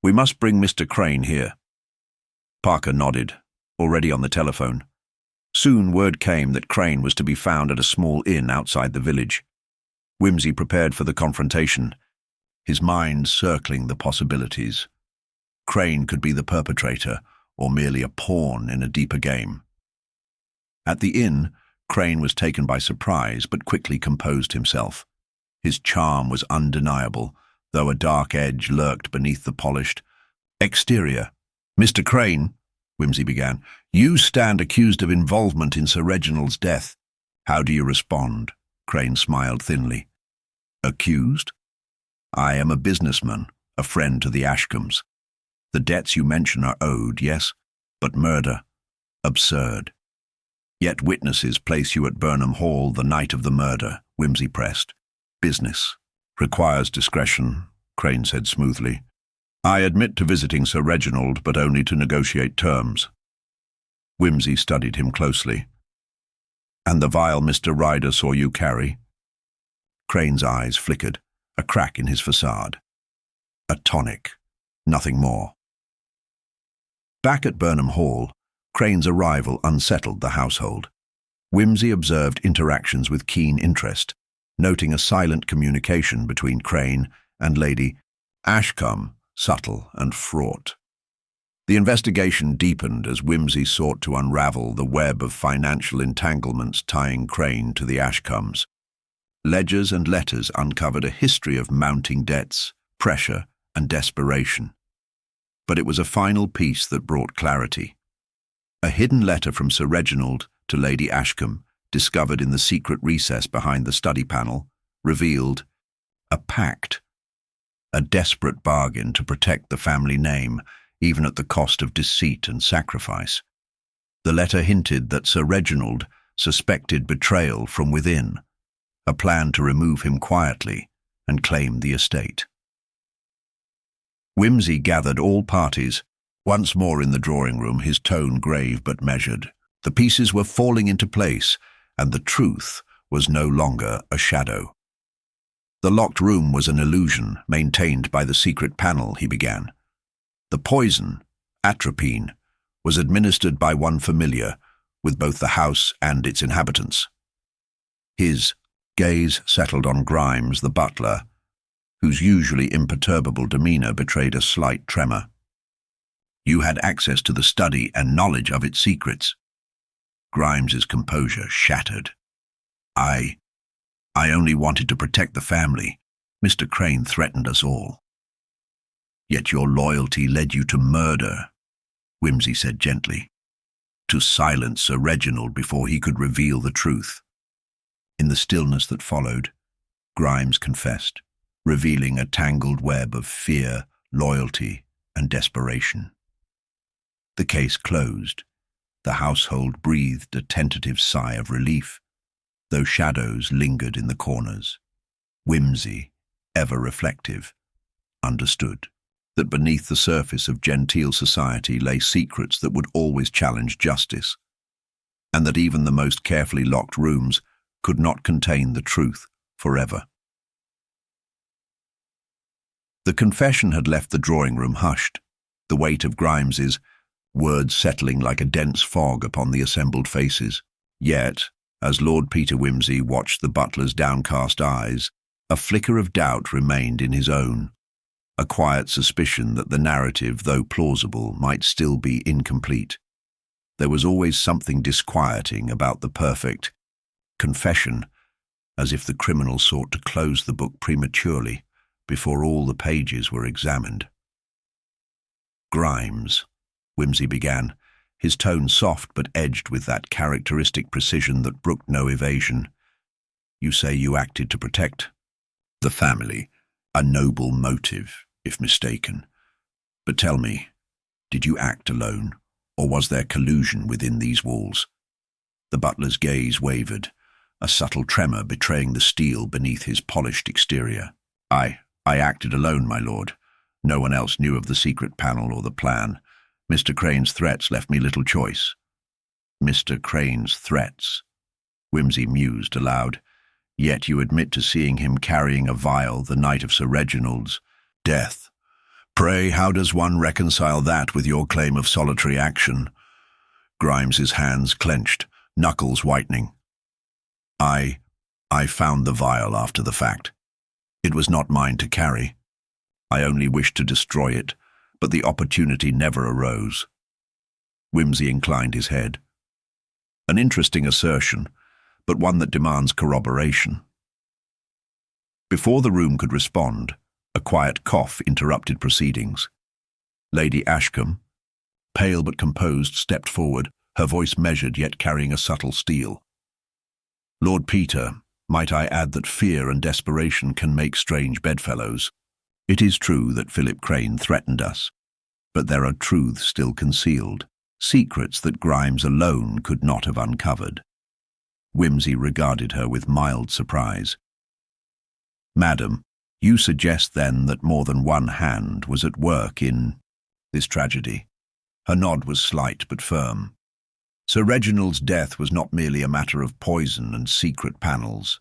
We must bring Mr. Crane here. Parker nodded, already on the telephone. Soon word came that Crane was to be found at a small inn outside the village. Whimsy prepared for the confrontation, his mind circling the possibilities. Crane could be the perpetrator, or merely a pawn in a deeper game. At the inn, Crane was taken by surprise but quickly composed himself. His charm was undeniable, though a dark edge lurked beneath the polished exterior. Mr. Crane, Whimsy began, you stand accused of involvement in Sir Reginald's death. How do you respond? Crane smiled thinly. Accused? I am a businessman, a friend to the Ashcombes. The debts you mention are owed, yes, but murder. Absurd. Yet witnesses place you at Burnham Hall the night of the murder, Whimsy pressed. Business. Requires discretion, Crane said smoothly. I admit to visiting Sir Reginald, but only to negotiate terms. Whimsy studied him closely. And the vial Mr. Ryder saw you carry? Crane's eyes flickered, a crack in his facade. A tonic, nothing more. Back at Burnham Hall, Crane's arrival unsettled the household. Whimsy observed interactions with keen interest, noting a silent communication between Crane and Lady Ashcombe, subtle and fraught. The investigation deepened as Whimsy sought to unravel the web of financial entanglements tying Crane to the Ashcombes. Ledgers and letters uncovered a history of mounting debts, pressure, and desperation. But it was a final piece that brought clarity. A hidden letter from Sir Reginald to Lady Ashcombe, discovered in the secret recess behind the study panel, revealed a pact, a desperate bargain to protect the family name, even at the cost of deceit and sacrifice. The letter hinted that Sir Reginald suspected betrayal from within, a plan to remove him quietly and claim the estate. Whimsy gathered all parties, once more in the drawing room, his tone grave but measured. The pieces were falling into place, and the truth was no longer a shadow. The locked room was an illusion maintained by the secret panel, he began. The poison, atropine, was administered by one familiar with both the house and its inhabitants. His gaze settled on Grimes, the butler, whose usually imperturbable demeanor betrayed a slight tremor. You had access to the study and knowledge of its secrets. Grimes's composure shattered. I I only wanted to protect the family. Mr. Crane threatened us all. Yet your loyalty led you to murder, Wimsey said gently, to silence Sir Reginald before he could reveal the truth. In the stillness that followed, Grimes confessed, revealing a tangled web of fear, loyalty, and desperation. The case closed. The household breathed a tentative sigh of relief, though shadows lingered in the corners. Wimsey, ever reflective, understood that beneath the surface of genteel society lay secrets that would always challenge justice, and that even the most carefully locked rooms could not contain the truth forever. The confession had left the drawing-room hushed, the weight of Grimes's words settling like a dense fog upon the assembled faces. Yet, as Lord Peter Wimsey watched the butler's downcast eyes, a flicker of doubt remained in his own, a quiet suspicion that the narrative, though plausible, might still be incomplete. There was always something disquieting about the perfect confession, as if the criminal sought to close the book prematurely, before all the pages were examined. Grimes, Wimsey began, his tone soft but edged with that characteristic precision that brooked no evasion. You say you acted to protect the family, a noble motive, if mistaken. But tell me, did you act alone, or was there collusion within these walls? The butler's gaze wavered, a subtle tremor betraying the steel beneath his polished exterior. I acted alone, my lord. No one else knew of the secret panel or the plan. Mr. Crane's threats left me little choice. Mr. Crane's threats, Wimsey mused aloud. Yet you admit to seeing him carrying a vial the night of Sir Reginald's death. Pray, how does one reconcile that with your claim of solitary action? Grimes's hands clenched, knuckles whitening. I found the vial after the fact. It was not mine to carry. I only wished to destroy it, but the opportunity never arose. Wimsey inclined his head. An interesting assertion, but one that demands corroboration. Before the room could respond, a quiet cough interrupted proceedings. Lady Ashcombe, pale but composed, stepped forward, her voice measured yet carrying a subtle steel. Lord Peter, might I add that fear and desperation can make strange bedfellows. It is true that Philip Crane threatened us, but there are truths still concealed, secrets that Grimes alone could not have uncovered. Wimsey regarded her with mild surprise. Madam, you suggest then that more than one hand was at work in this tragedy? Her nod was slight but firm. Sir Reginald's death was not merely a matter of poison and secret panels.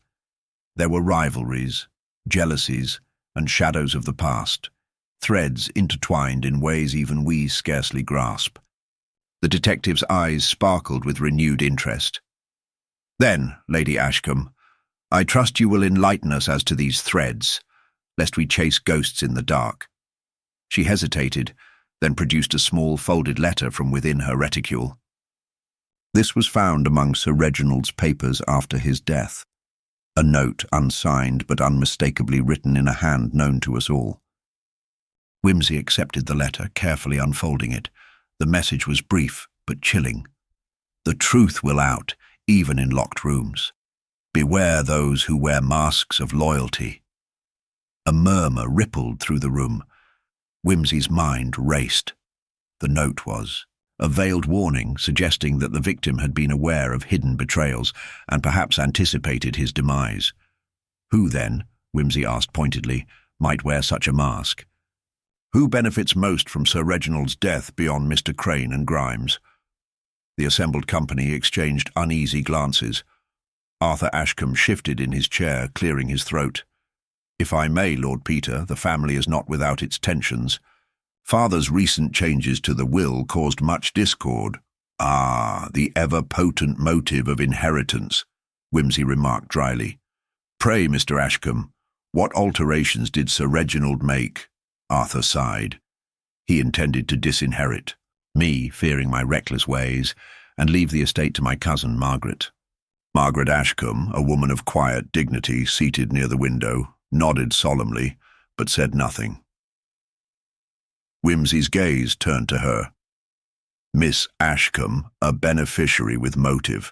There were rivalries, jealousies, and shadows of the past, threads intertwined in ways even we scarcely grasp. The detective's eyes sparkled with renewed interest. Then, Lady Ashcombe, I trust you will enlighten us as to these threads, lest we chase ghosts in the dark. She hesitated, then produced a small folded letter from within her reticule. This was found among Sir Reginald's papers after his death, a note unsigned but unmistakably written in a hand known to us all. Wimsey accepted the letter, carefully unfolding it. The message was brief but chilling. The truth will out, even in locked rooms. Beware those who wear masks of loyalty. A murmur rippled through the room. Wimsey's mind raced. The note was a veiled warning suggesting that the victim had been aware of hidden betrayals and perhaps anticipated his demise. Who then, Wimsey asked pointedly, might wear such a mask? Who benefits most from Sir Reginald's death beyond Mr. Crane and Grimes? The assembled company exchanged uneasy glances. Arthur Ashcombe shifted in his chair, clearing his throat. If I may, Lord Peter, the family is not without its tensions. Father's recent changes to the will caused much discord. Ah, the ever-potent motive of inheritance, Wimsey remarked dryly. Pray, Mr. Ashcombe, what alterations did Sir Reginald make? Arthur sighed. He intended to disinherit me, fearing my reckless ways, and leave the estate to my cousin Margaret. Margaret Ashcombe, a woman of quiet dignity seated near the window, nodded solemnly, but said nothing. Whimsy's gaze turned to her. Miss Ashcombe, a beneficiary with motive.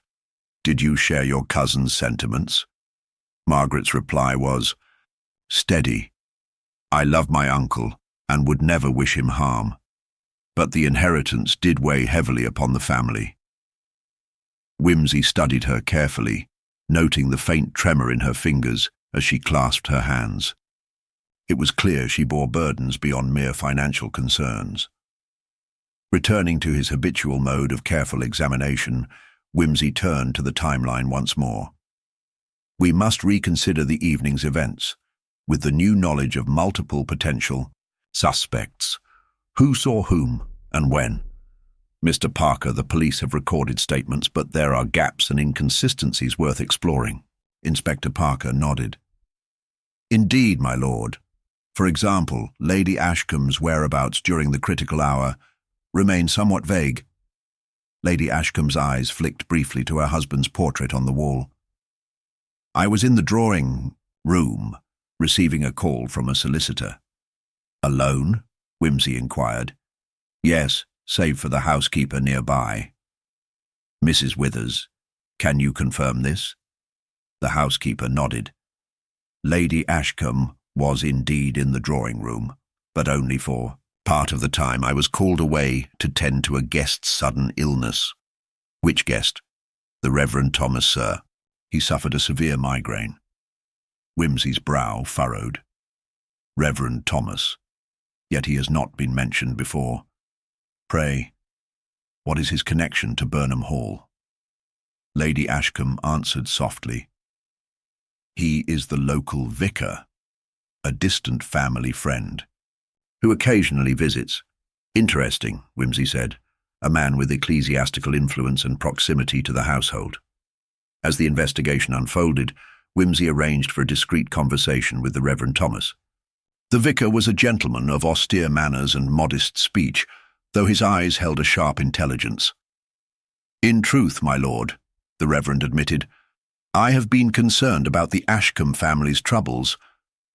Did you share your cousin's sentiments? Margaret's reply was, steady. I love my uncle and would never wish him harm. But the inheritance did weigh heavily upon the family. Whimsy studied her carefully, noting the faint tremor in her fingers as she clasped her hands. It was clear she bore burdens beyond mere financial concerns. Returning to his habitual mode of careful examination, Whimsy turned to the timeline once more. We must reconsider the evening's events, with the new knowledge of multiple potential suspects. Who saw whom and when? Mr. Parker, the police have recorded statements, but there are gaps and inconsistencies worth exploring. Inspector Parker nodded. Indeed, my lord. For example, Lady Ashcombe's whereabouts during the critical hour remain somewhat vague. Lady Ashcombe's eyes flicked briefly to her husband's portrait on the wall. I was in the drawing room, receiving a call from a solicitor. Alone? Whimsy inquired. Yes, save for the housekeeper nearby. Mrs. Withers, can you confirm this? The housekeeper nodded. Lady Ashcombe was indeed in the drawing room, but only for part of the time. I was called away to tend to a guest's sudden illness. Which guest? The Reverend Thomas, sir. He suffered a severe migraine. Whimsy's brow furrowed. Reverend Thomas. Yet he has not been mentioned before. Pray, what is his connection to Burnham Hall? Lady Ashcombe answered softly. He is the local vicar, a distant family friend, who occasionally visits. Interesting, Whimsy said, a man with ecclesiastical influence and proximity to the household. As the investigation unfolded, Whimsy arranged for a discreet conversation with the Reverend Thomas. The vicar was a gentleman of austere manners and modest speech, though his eyes held a sharp intelligence. In truth, my lord, the Reverend admitted, I have been concerned about the Ashcombe family's troubles.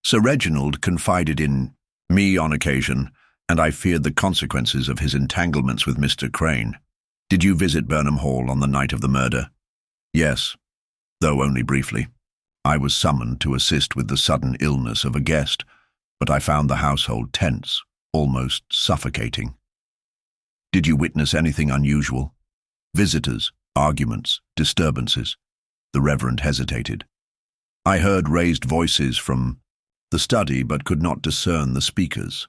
Sir Reginald confided in me on occasion, and I feared the consequences of his entanglements with Mr. Crane. Did you visit Burnham Hall on the night of the murder? Yes, though only briefly. I was summoned to assist with the sudden illness of a guest, but I found the household tense, almost suffocating. Did you witness anything unusual? Visitors, arguments, disturbances? The Reverend hesitated. I heard raised voices from the study, but could not discern the speakers.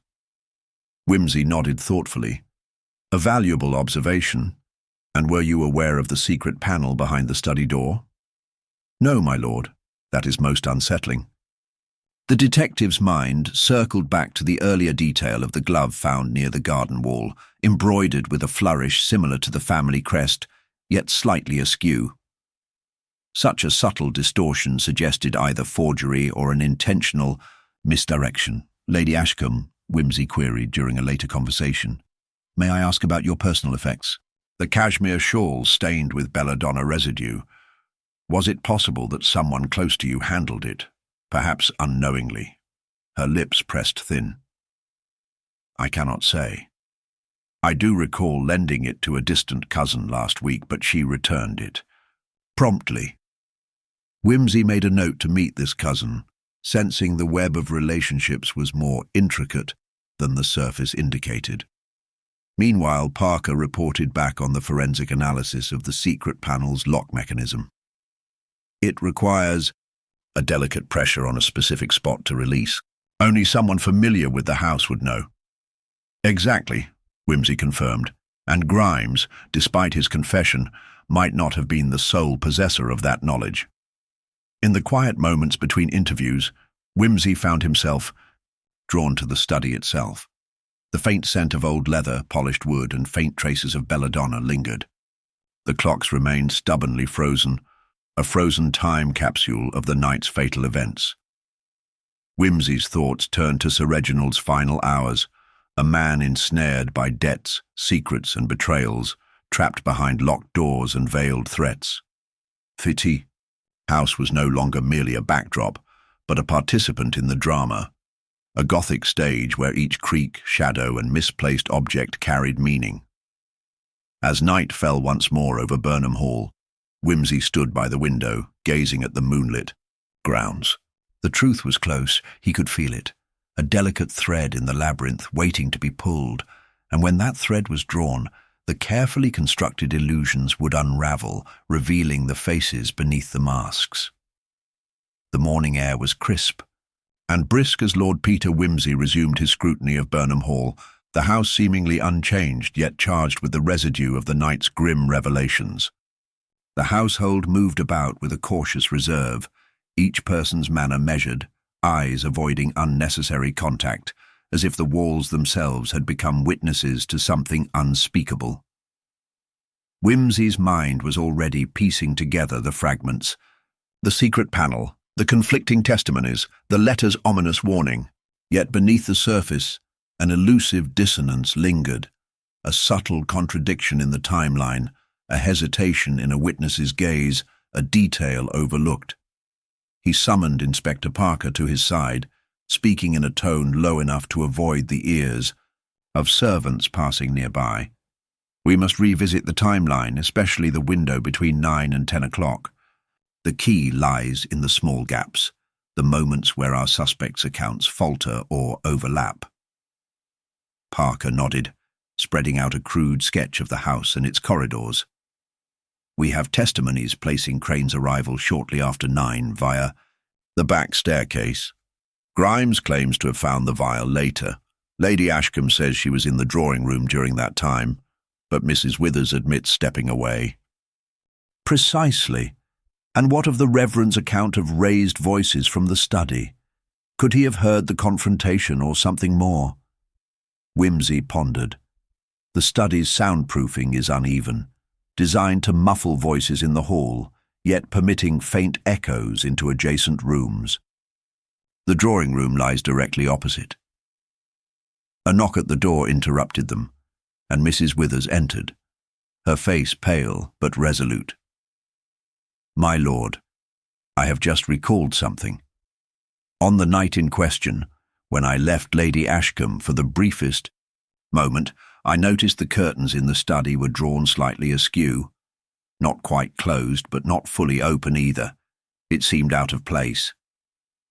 Whimsy nodded thoughtfully. A valuable observation. And were you aware of the secret panel behind the study door? No, my lord. That is most unsettling. The detective's mind circled back to the earlier detail of the glove found near the garden wall, embroidered with a flourish similar to the family crest, yet slightly askew. Such a subtle distortion suggested either forgery or an intentional misdirection. Lady Ashcombe, Whimsy queried during a later conversation. May I ask about your personal effects? The cashmere shawl stained with belladonna residue. Was it possible that someone close to you handled it, perhaps unknowingly? Her lips pressed thin. I cannot say. I do recall lending it to a distant cousin last week, but she returned it. Promptly. Whimsy made a note to meet this cousin, sensing the web of relationships was more intricate than the surface indicated. Meanwhile, Parker reported back on the forensic analysis of the secret panel's lock mechanism. It requires a delicate pressure on a specific spot to release. Only someone familiar with the house would know. Exactly, Whimsy confirmed, and Grimes, despite his confession, might not have been the sole possessor of that knowledge. In the quiet moments between interviews, Whimsy found himself drawn to the study itself. The faint scent of old leather, polished wood, and faint traces of belladonna lingered. The clocks remained stubbornly frozen, a frozen time capsule of the night's fatal events. Whimsy's thoughts turned to Sir Reginald's final hours, a man ensnared by debts, secrets, and betrayals, trapped behind locked doors and veiled threats. Fitty, House was no longer merely a backdrop, but a participant in the drama, a Gothic stage where each creak, shadow, and misplaced object carried meaning. As night fell once more over Burnham Hall, Wimsey stood by the window, gazing at the moonlit grounds. The truth was close, he could feel it, a delicate thread in the labyrinth waiting to be pulled, and when that thread was drawn, the carefully constructed illusions would unravel, revealing the faces beneath the masks. The morning air was crisp, and brisk as Lord Peter Wimsey resumed his scrutiny of Burnham Hall, the house seemingly unchanged yet charged with the residue of the night's grim revelations. The household moved about with a cautious reserve, each person's manner measured, eyes avoiding unnecessary contact, as if the walls themselves had become witnesses to something unspeakable. Wimsey's mind was already piecing together the fragments. The secret panel, the conflicting testimonies, the letter's ominous warning. Yet beneath the surface, an elusive dissonance lingered, a subtle contradiction in the timeline, a hesitation in a witness's gaze, a detail overlooked. He summoned Inspector Parker to his side, speaking in a tone low enough to avoid the ears of servants passing nearby. "We must revisit the timeline, especially the window between 9 and 10 o'clock. The key lies in the small gaps, the moments where our suspects' accounts falter or overlap." Parker nodded, spreading out a crude sketch of the house and its corridors. "We have testimonies placing Crane's arrival shortly after 9 via the back staircase. Grimes claims to have found the vial later. Lady Ashcombe says she was in the drawing room during that time, but Mrs. Withers admits stepping away." "Precisely. And what of the Reverend's account of raised voices from the study? Could he have heard the confrontation or something more?" Wimsey pondered. The study's soundproofing is uneven, designed to muffle voices in the hall, yet permitting faint echoes into adjacent rooms. The drawing room lies directly opposite. A knock at the door interrupted them, and Mrs. Withers entered, her face pale but resolute. "My lord, I have just recalled something. On the night in question, when I left Lady Ashcombe for the briefest moment, I noticed the curtains in the study were drawn slightly askew. Not quite closed, but not fully open either. It seemed out of place."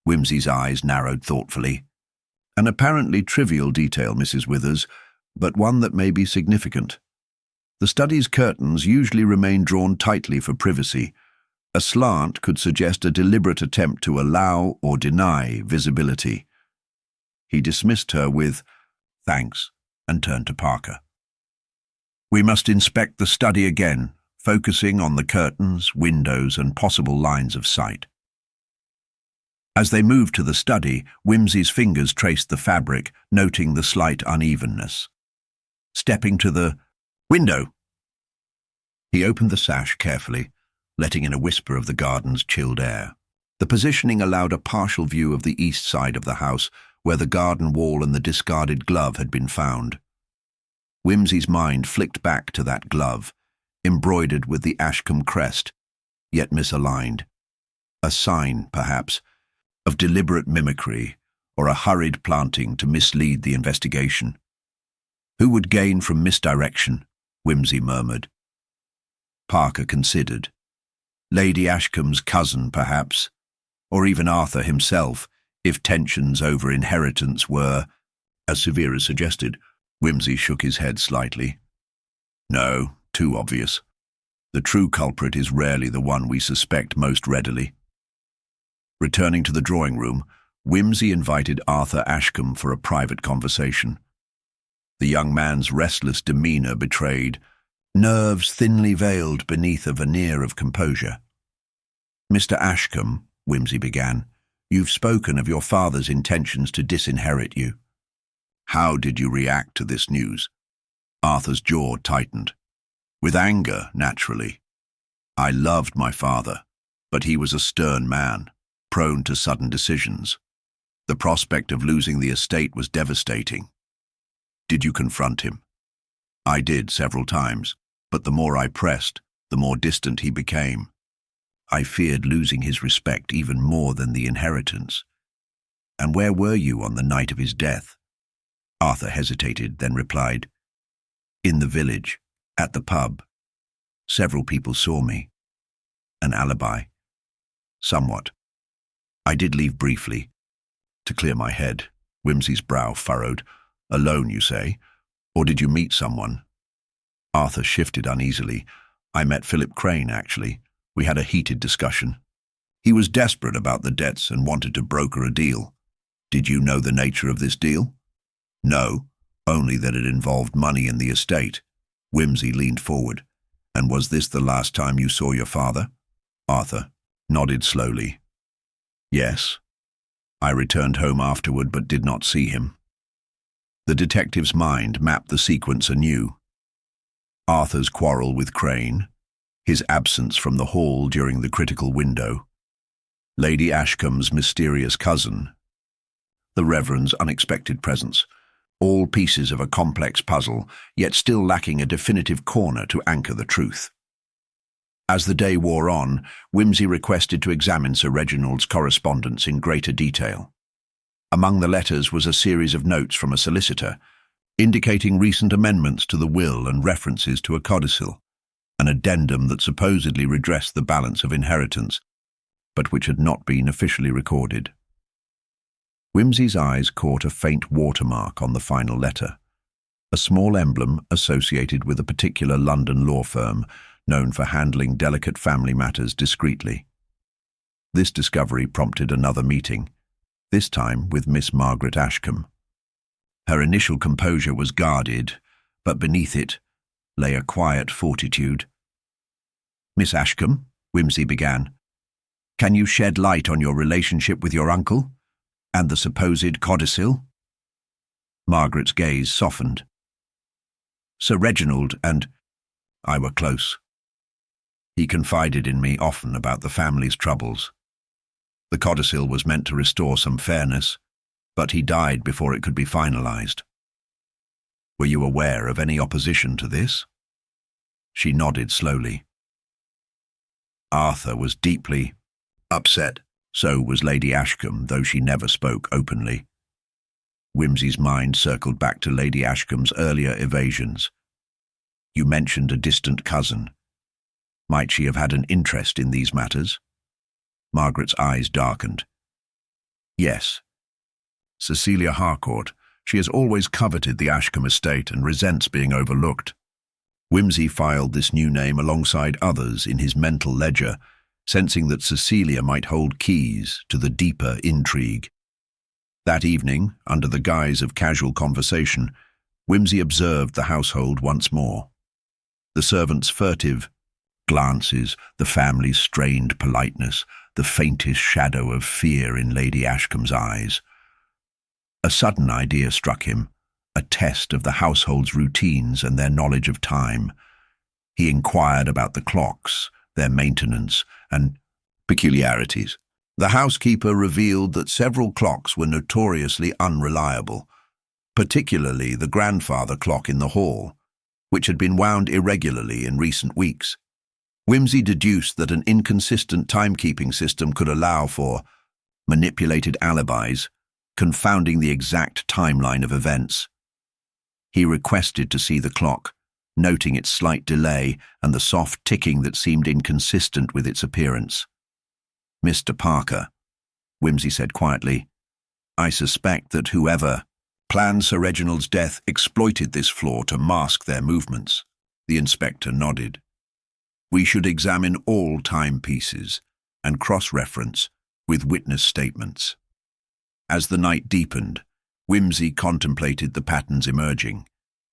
Wimsey's eyes narrowed thoughtfully. "An apparently trivial detail, Mrs. Withers, but one that may be significant. The study's curtains usually remain drawn tightly for privacy. A slant could suggest a deliberate attempt to allow or deny visibility." He dismissed her with, "Thanks," and turned to Parker. "We must inspect the study again, focusing on the curtains, windows, and possible lines of sight." As they moved to the study, Wimsey's fingers traced the fabric, noting the slight unevenness. Stepping to the window, he opened the sash carefully, letting in a whisper of the garden's chilled air. The positioning allowed a partial view of the east side of the house, where the garden wall and the discarded glove had been found. Wimsey's mind flicked back to that glove, embroidered with the Ashcombe crest, yet misaligned. A sign, perhaps, of deliberate mimicry or a hurried planting to mislead the investigation. "Who would gain from misdirection?" Wimsey murmured. Parker considered. Lady Ashcombe's cousin, perhaps, or even Arthur himself, if tensions over inheritance were as severe as suggested. Wimsey shook his head slightly. "No, too obvious. The true culprit is rarely the one we suspect most readily." Returning to the drawing room, Wimsey invited Arthur Ashcombe for a private conversation. The young man's restless demeanor betrayed nerves thinly veiled beneath a veneer of composure. "Mr. Ashcombe," Wimsey began, "you've spoken of your father's intentions to disinherit you. How did you react to this news?" Arthur's jaw tightened. "With anger, naturally. I loved my father, but he was a stern man, prone to sudden decisions. The prospect of losing the estate was devastating." "Did you confront him?" "I did several times, but the more I pressed, the more distant he became. I feared losing his respect even more than the inheritance. And where were you on the night of his death? Arthur hesitated, then replied, In the village, at the pub. Several people saw me. An alibi. Somewhat. I did leave briefly, to clear my head. Wimsey's brow furrowed. Alone, you say? Or did you meet someone? Arthur shifted uneasily. I met Philip Crane, actually. We had a heated discussion. He was desperate about the debts and wanted to broker a deal. Did you know the nature of this deal? No, only that it involved money in the estate. Wimsey leaned forward. And was this the last time you saw your father? Arthur nodded slowly. Yes. I returned home afterward but did not see him. The detective's mind mapped the sequence anew. Arthur's quarrel with Crane, his absence from the hall during the critical window, Lady Ashcombe's mysterious cousin, the Reverend's unexpected presence, all pieces of a complex puzzle, yet still lacking a definitive corner to anchor the truth. As the day wore on, Wimsey requested to examine Sir Reginald's correspondence in greater detail. Among the letters was a series of notes from a solicitor, indicating recent amendments to the will and references to a codicil, an addendum that supposedly redressed the balance of inheritance, but which had not been officially recorded. Wimsey's eyes caught a faint watermark on the final letter, a small emblem associated with a particular London law firm known for handling delicate family matters discreetly. This discovery prompted another meeting, this time with Miss Margaret Ashcombe. Her initial composure was guarded, but beneath it lay a quiet fortitude. Miss Ashcombe, Wimsey began, can you shed light on your relationship with your uncle and the supposed codicil? Margaret's gaze softened. Sir Reginald and I were close. He confided in me often about the family's troubles. The codicil was meant to restore some fairness, but he died before it could be finalized. Were you aware of any opposition to this? She nodded slowly. Arthur was deeply upset. So was Lady Ashcombe, though she never spoke openly. Wimsey's mind circled back to Lady Ashcombe's earlier evasions. You mentioned a distant cousin. Might she have had an interest in these matters? Margaret's eyes darkened. Yes. Cecilia Harcourt. She has always coveted the Ashcombe estate and resents being overlooked. Wimsey filed this new name alongside others in his mental ledger, sensing that Cecilia might hold keys to the deeper intrigue. That evening, under the guise of casual conversation, Wimsey observed the household once more. The servants' furtive glances, the family's strained politeness, the faintest shadow of fear in Lady Ashcombe's eyes. A sudden idea struck him, a test of the household's routines and their knowledge of time. He inquired about the clocks, their maintenance, and peculiarities. The housekeeper revealed that several clocks were notoriously unreliable, particularly the grandfather clock in the hall, which had been wound irregularly in recent weeks. Wimsey deduced that an inconsistent timekeeping system could allow for manipulated alibis, confounding the exact timeline of events. He requested to see the clock, noting its slight delay and the soft ticking that seemed inconsistent with its appearance. Mr. Parker, Wimsey said quietly, I suspect that whoever planned Sir Reginald's death exploited this flaw to mask their movements. The inspector nodded. We should examine all timepieces and cross-reference with witness statements. As the night deepened, Wimsey contemplated the patterns emerging,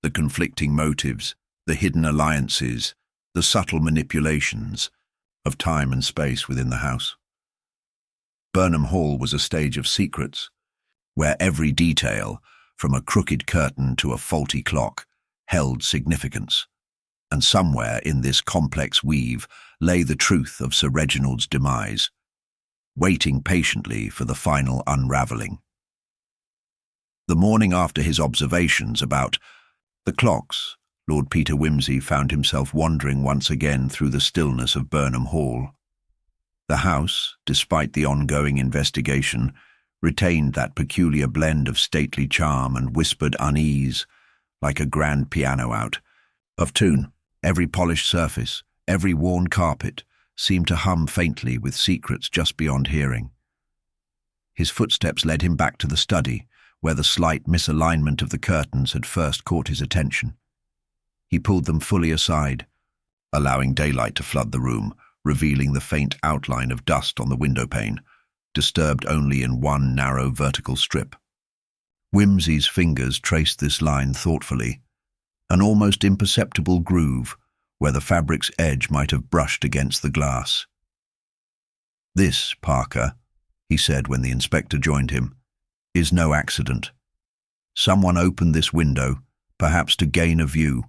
the conflicting motives, the hidden alliances, the subtle manipulations of time and space within the house. Burnham Hall was a stage of secrets, where every detail, from a crooked curtain to a faulty clock, held significance. And somewhere in this complex weave lay the truth of Sir Reginald's demise, waiting patiently for the final unraveling. The morning after his observations about the clocks, Lord Peter Wimsey found himself wandering once again through the stillness of Burnham Hall. The house, despite the ongoing investigation, retained that peculiar blend of stately charm and whispered unease, like a grand piano out of tune. Every polished surface, every worn carpet, seemed to hum faintly with secrets just beyond hearing. His footsteps led him back to the study, where the slight misalignment of the curtains had first caught his attention. He pulled them fully aside, allowing daylight to flood the room, revealing the faint outline of dust on the windowpane, disturbed only in one narrow vertical strip. Whimsy's fingers traced this line thoughtfully, an almost imperceptible groove where the fabric's edge might have brushed against the glass. "This, Parker," he said when the inspector joined him, "is no accident. Someone opened this window, perhaps to gain a view,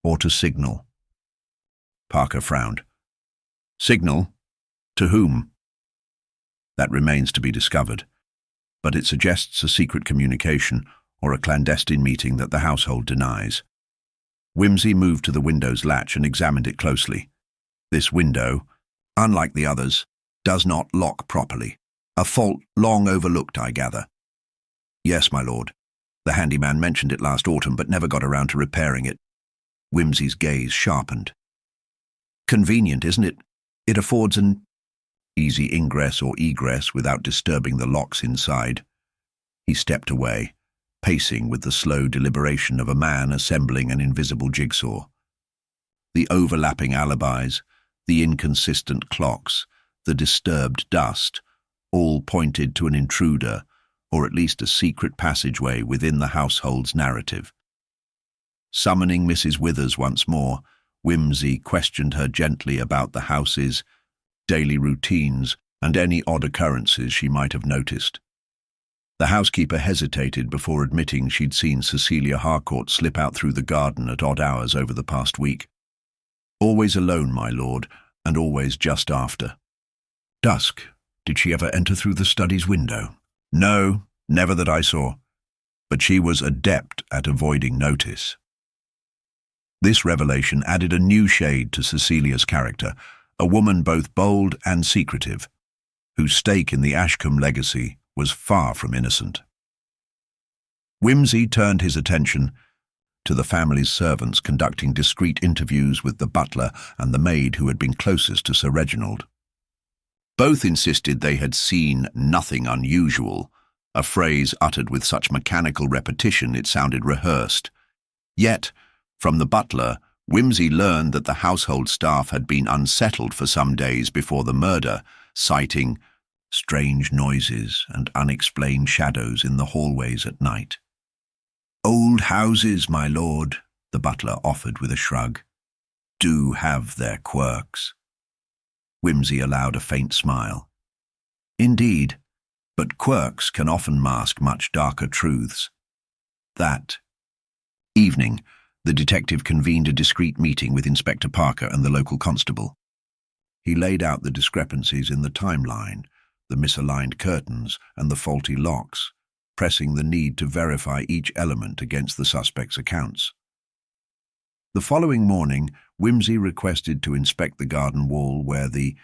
or to signal." Parker frowned. "Signal? To whom?" "That remains to be discovered, but it suggests a secret communication or a clandestine meeting that the household denies." Whimsy moved to the window's latch and examined it closely. "This window, unlike the others, does not lock properly. A fault long overlooked, I gather." "Yes, my lord. The handyman mentioned it last autumn, but never got around to repairing it." Whimsy's gaze sharpened. "Convenient, isn't it? It affords an easy ingress or egress without disturbing the locks inside." He stepped away, pacing with the slow deliberation of a man assembling an invisible jigsaw. The overlapping alibis, the inconsistent clocks, the disturbed dust, all pointed to an intruder, or at least a secret passageway within the household's narrative. Summoning Mrs. Withers once more, Whimsy questioned her gently about the house's daily routines and any odd occurrences she might have noticed. The housekeeper hesitated before admitting she'd seen Cecilia Harcourt slip out through the garden at odd hours over the past week. "Always alone, my lord, and always just after." "Dusk. Did she ever enter through the study's window?" "No, never that I saw. But she was adept at avoiding notice." This revelation added a new shade to Cecilia's character, a woman both bold and secretive, whose stake in the Ashcombe legacy was far from innocent. Whimsy turned his attention to the family's servants conducting discreet interviews with the butler and the maid who had been closest to Sir Reginald. Both insisted they had seen nothing unusual, a phrase uttered with such mechanical repetition it sounded rehearsed. Yet, from the butler, Whimsy learned that the household staff had been unsettled for some days before the murder, citing strange noises and unexplained shadows in the hallways at night. "Old houses, my lord," the butler offered with a shrug, "do have their quirks." Whimsy allowed a faint smile. "Indeed, but quirks can often mask much darker truths." That evening, the detective convened a discreet meeting with Inspector Parker and the local constable. He laid out the discrepancies in the timeline, the misaligned curtains and the faulty locks, pressing the need to verify each element against the suspect's accounts. The following morning, Whimsy requested to inspect the garden wall where the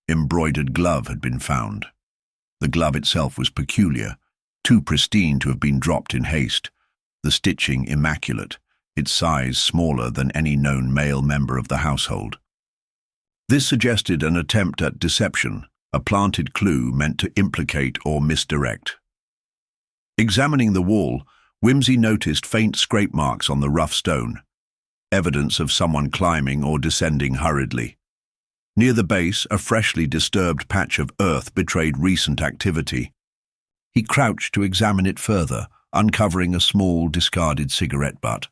embroidered glove had been found. The glove itself was peculiar, too pristine to have been dropped in haste, the stitching immaculate, its size smaller than any known male member of the household. This suggested an attempt at deception, a planted clue meant to implicate or misdirect. Examining the wall, Whimsy noticed faint scrape marks on the rough stone, evidence of someone climbing or descending hurriedly. Near the base, a freshly disturbed patch of earth betrayed recent activity. He crouched to examine it further, uncovering a small, discarded cigarette butt.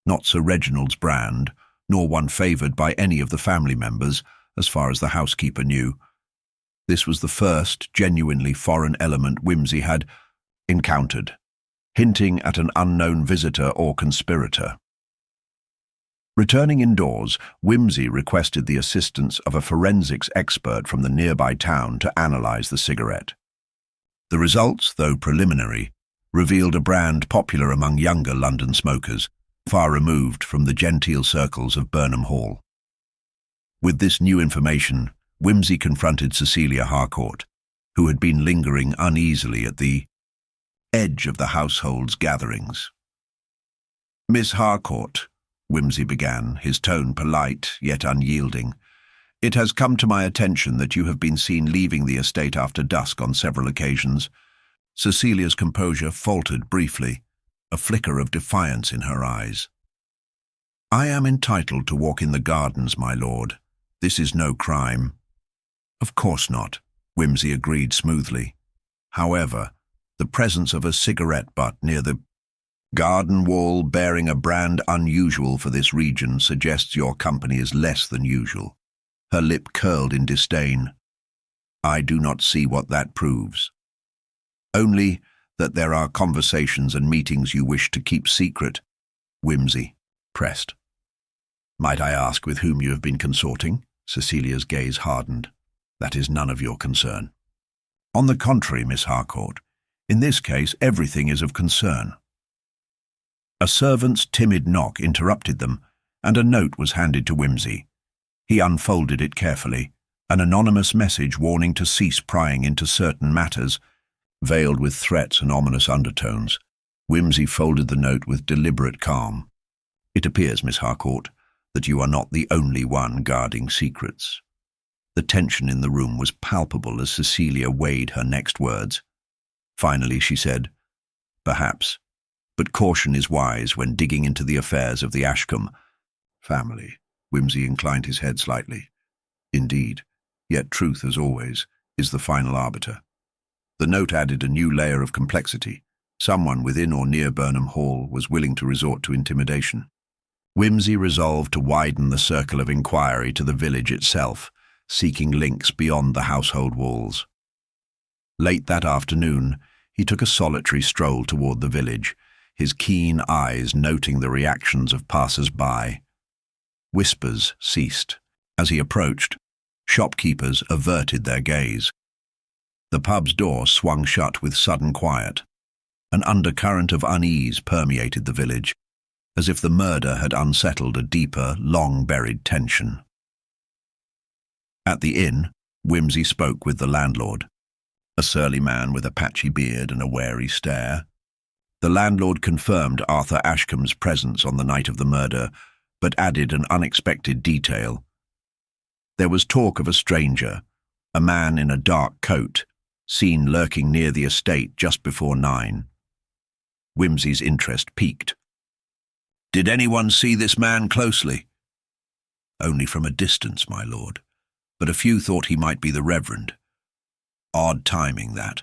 Not Sir Reginald's brand, nor one favoured by any of the family members, as far as the housekeeper knew. This was the first genuinely foreign element Whimsy had encountered, hinting at an unknown visitor or conspirator. Returning indoors, Whimsy requested the assistance of a forensics expert from the nearby town to analyse the cigarette. The results, though preliminary, revealed a brand popular among younger London smokers, far removed from the genteel circles of Burnham Hall. With this new information, Whimsy confronted Cecilia Harcourt, who had been lingering uneasily at the edge of the household's gatherings. "Miss Harcourt," Whimsy began, his tone polite yet unyielding, "it has come to my attention that you have been seen leaving the estate after dusk on several occasions." Cecilia's composure faltered briefly, a flicker of defiance in her eyes. "I am entitled to walk in the gardens, my lord. This is no crime." "Of course not," Whimsy agreed smoothly. "However, the presence of a cigarette butt near the garden wall bearing a brand unusual for this region suggests your company is less than usual." Her lip curled in disdain. "I do not see what that proves." "Only that there are conversations and meetings you wish to keep secret," Whimsy pressed. "Might I ask with whom you have been consorting?" Cecilia's gaze hardened. "That is none of your concern." "On the contrary, Miss Harcourt, in this case everything is of concern." A servant's timid knock interrupted them, and a note was handed to Whimsy. He unfolded it carefully, an anonymous message warning to cease prying into certain matters, veiled with threats and ominous undertones. Whimsy folded the note with deliberate calm. "It appears, Miss Harcourt, that you are not the only one guarding secrets." The tension in the room was palpable as Cecilia weighed her next words. Finally she said, "Perhaps, but caution is wise when digging into the affairs of the Ashcombe family." Whimsy inclined his head slightly. "Indeed, yet truth, as always, is the final arbiter." The note added a new layer of complexity. Someone within or near Burnham Hall was willing to resort to intimidation. Whimsy resolved to widen the circle of inquiry to the village itself, seeking links beyond the household walls. Late that afternoon, he took a solitary stroll toward the village, his keen eyes noting the reactions of passers-by. Whispers ceased. As he approached, shopkeepers averted their gaze. The pub's door swung shut with sudden quiet. An undercurrent of unease permeated the village, as if the murder had unsettled a deeper, long-buried tension. At the inn, Whimsy spoke with the landlord, a surly man with a patchy beard and a wary stare. The landlord confirmed Arthur Ashcombe's presence on the night of the murder, but added an unexpected detail. There was talk of a stranger, a man in a dark coat, seen lurking near the estate just before 9. Whimsy's interest piqued. "Did anyone see this man closely?" "Only from a distance, my lord, but a few thought he might be the Reverend." Odd timing, that.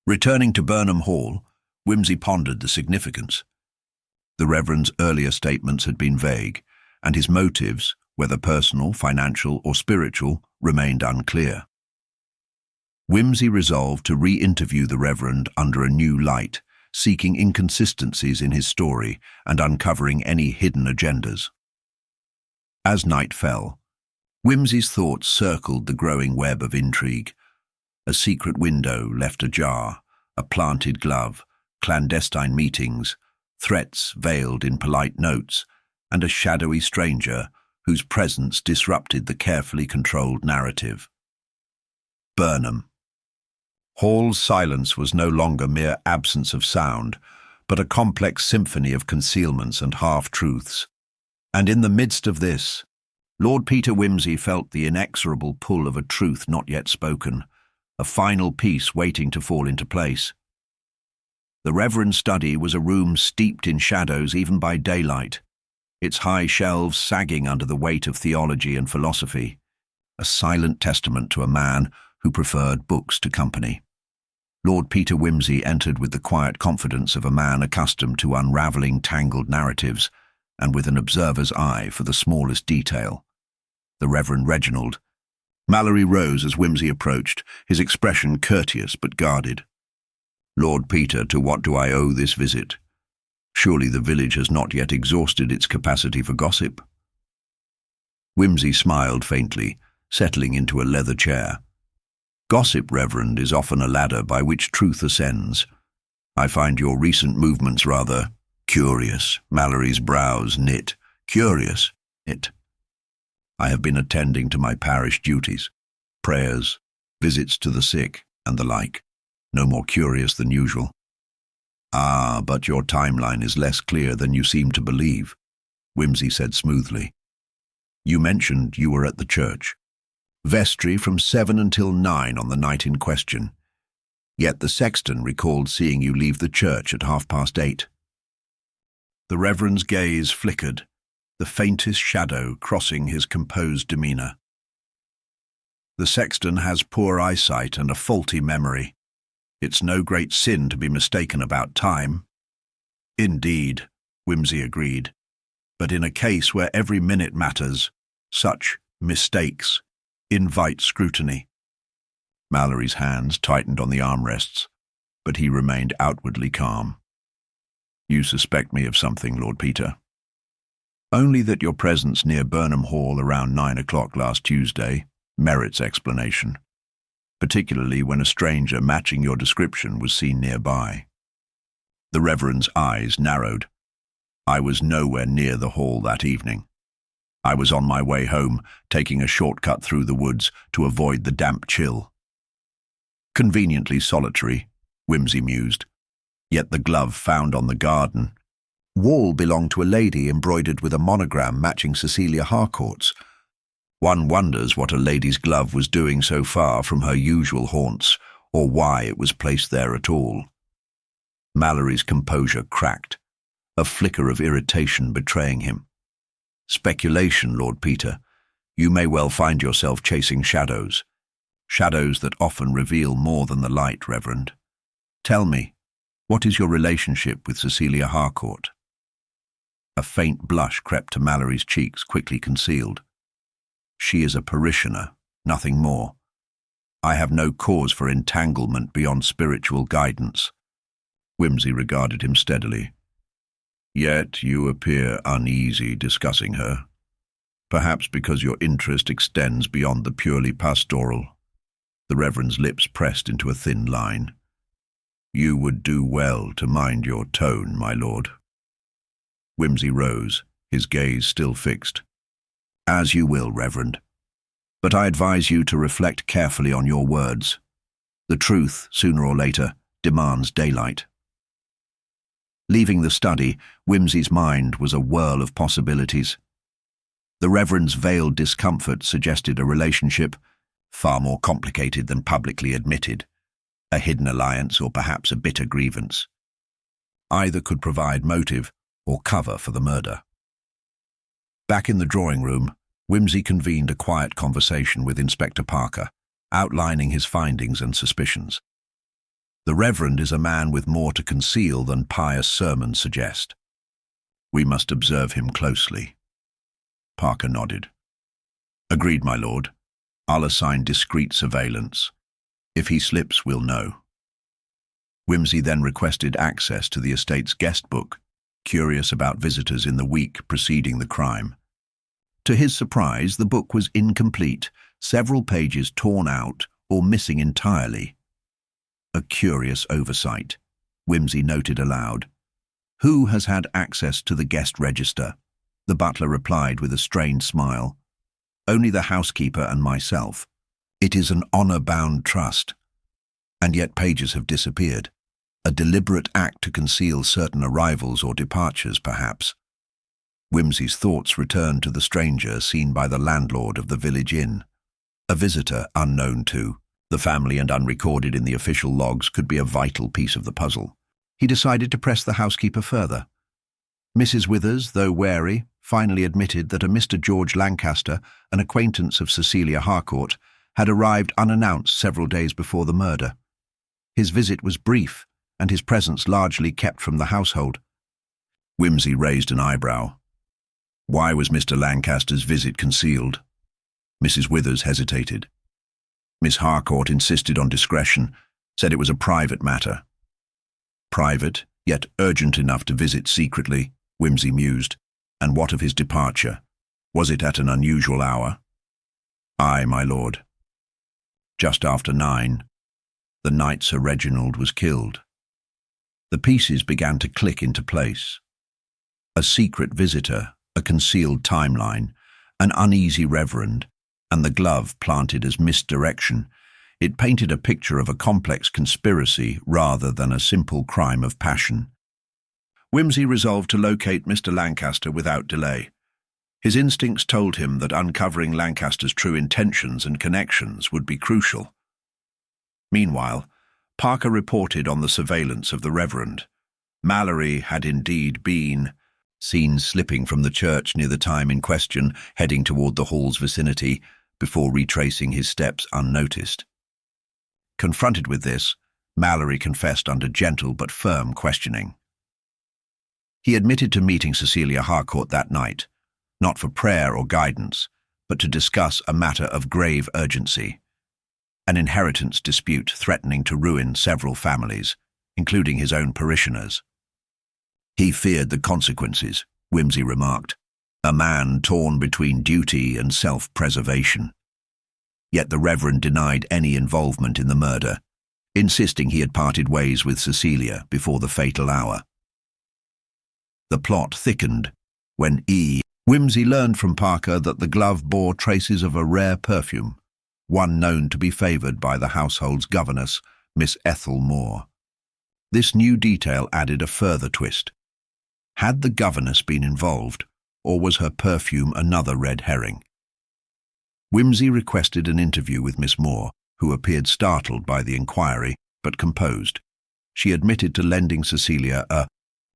Returning to Burnham Hall, Whimsy pondered the significance. The Reverend's earlier statements had been vague, and his motives, whether personal, financial, or spiritual, remained unclear. Whimsy resolved to re-interview the Reverend under a new light, seeking inconsistencies in his story and uncovering any hidden agendas. As night fell, Whimsy's thoughts circled the growing web of intrigue. A secret window left ajar, a planted glove, clandestine meetings, threats veiled in polite notes, and a shadowy stranger whose presence disrupted the carefully controlled narrative. Burnham. Hall's silence was no longer mere absence of sound, but a complex symphony of concealments and half-truths. And in the midst of this, Lord Peter Whimsy felt the inexorable pull of a truth not yet spoken, a final piece waiting to fall into place. The Reverend's study was a room steeped in shadows even by daylight, its high shelves sagging under the weight of theology and philosophy, a silent testament to a man who preferred books to company. Lord Peter Whimsy entered with the quiet confidence of a man accustomed to unraveling tangled narratives and with an observer's eye for the smallest detail. The Reverend Reginald. Mallory rose as Whimsy approached, his expression courteous but guarded. "Lord Peter, to what do I owe this visit? Surely the village has not yet exhausted its capacity for gossip." Whimsy smiled faintly, settling into a leather chair. "Gossip, Reverend, is often a ladder by which truth ascends. I find your recent movements rather curious." Mallory's brows knit. "Curious, it. I have been attending to my parish duties." prayers, visits to the sick, and the like. No more curious than usual. Ah, but your timeline is less clear than you seem to believe, Wimsey said smoothly. You mentioned you were at the church. Vestry from 7 until 9 on the night in question. Yet the sexton recalled seeing you leave the church at 8:30. The Reverend's gaze flickered, the faintest shadow crossing his composed demeanour. The sexton has poor eyesight and a faulty memory. It's no great sin to be mistaken about time. Indeed, Wimsey agreed. But in a case where every minute matters, such mistakes invite scrutiny. Mallory's hands tightened on the armrests, but he remained outwardly calm. You suspect me of something, Lord Peter? Only that your presence near Burnham Hall around 9 o'clock last Tuesday merits explanation, particularly when a stranger matching your description was seen nearby. The Reverend's eyes narrowed. I was nowhere near the hall that evening. I was on my way home, taking a shortcut through the woods to avoid the damp chill. Conveniently solitary, Wimsey mused, yet the glove found on the garden wall belonged to a lady embroidered with a monogram matching Cecilia Harcourt's. One wonders what a lady's glove was doing so far from her usual haunts, or why it was placed there at all. Mallory's composure cracked, a flicker of irritation betraying him. Speculation, Lord Peter. You may well find yourself chasing shadows. Shadows that often reveal more than the light, Reverend. Tell me, what is your relationship with Cecilia Harcourt? A faint blush crept to Mallory's cheeks, quickly concealed. She is a parishioner, nothing more. I have no cause for entanglement beyond spiritual guidance. Wimsey regarded him steadily. Yet you appear uneasy discussing her, perhaps because your interest extends beyond the purely pastoral. The Reverend's lips pressed into a thin line. You would do well to mind your tone, my lord. Wimsey rose, his gaze still fixed. As you will, Reverend. But I advise you to reflect carefully on your words. The truth, sooner or later, demands daylight. Leaving the study, Wimsey's mind was a whirl of possibilities. The Reverend's veiled discomfort suggested a relationship far more complicated than publicly admitted, a hidden alliance or perhaps a bitter grievance. Either could provide motive or cover for the murder. Back in the drawing room, Wimsey convened a quiet conversation with Inspector Parker, outlining his findings and suspicions. The Reverend is a man with more to conceal than pious sermons suggest. We must observe him closely. Parker nodded. Agreed, my lord. I'll assign discreet surveillance. If he slips, we'll know. Wimsey then requested access to the estate's guest book, curious about visitors in the week preceding the crime. To his surprise, the book was incomplete, several pages torn out or missing entirely. A curious oversight, Wimsey noted aloud. Who has had access to the guest register? The butler replied with a strained smile. Only the housekeeper and myself. It is an honor-bound trust. And yet pages have disappeared. A deliberate act to conceal certain arrivals or departures, perhaps. Wimsey's thoughts returned to the stranger seen by the landlord of the village inn. A visitor unknown to the family and unrecorded in the official logs could be a vital piece of the puzzle. He decided to press the housekeeper further. Mrs. Withers, though wary, finally admitted that a Mr. George Lancaster, an acquaintance of Cecilia Harcourt, had arrived unannounced several days before the murder. His visit was brief, and his presence largely kept from the household. Wimsey raised an eyebrow. Why was Mr. Lancaster's visit concealed? Mrs. Withers hesitated. Miss Harcourt insisted on discretion, said it was a private matter. Private, yet urgent enough to visit secretly, Wimsey mused. And what of his departure? Was it at an unusual hour? Aye, my lord. Just after 9, the night Sir Reginald was killed. The pieces began to click into place. A secret visitor, a concealed timeline, an uneasy reverend, and the glove planted as misdirection, it painted a picture of a complex conspiracy rather than a simple crime of passion. Wimsey resolved to locate Mr. Lancaster without delay. His instincts told him that uncovering Lancaster's true intentions and connections would be crucial. Meanwhile, Parker reported on the surveillance of the Reverend. Mallory had indeed been seen slipping from the church near the time in question, heading toward the hall's vicinity, before retracing his steps unnoticed. Confronted with this, Mallory confessed under gentle but firm questioning. He admitted to meeting Cecilia Harcourt that night, not for prayer or guidance, but to discuss a matter of grave urgency, an inheritance dispute threatening to ruin several families, including his own parishioners. He feared the consequences, Wimsey remarked, a man torn between duty and self-preservation. Yet the Reverend denied any involvement in the murder, insisting he had parted ways with Cecilia before the fatal hour. The plot thickened when Wimsey learned from Parker that the glove bore traces of a rare perfume, one known to be favoured by the household's governess, Miss Ethel Moore. This new detail added a further twist. Had the governess been involved, or was her perfume another red herring? Wimsey requested an interview with Miss Moore, who appeared startled by the inquiry, but composed. She admitted to lending Cecilia a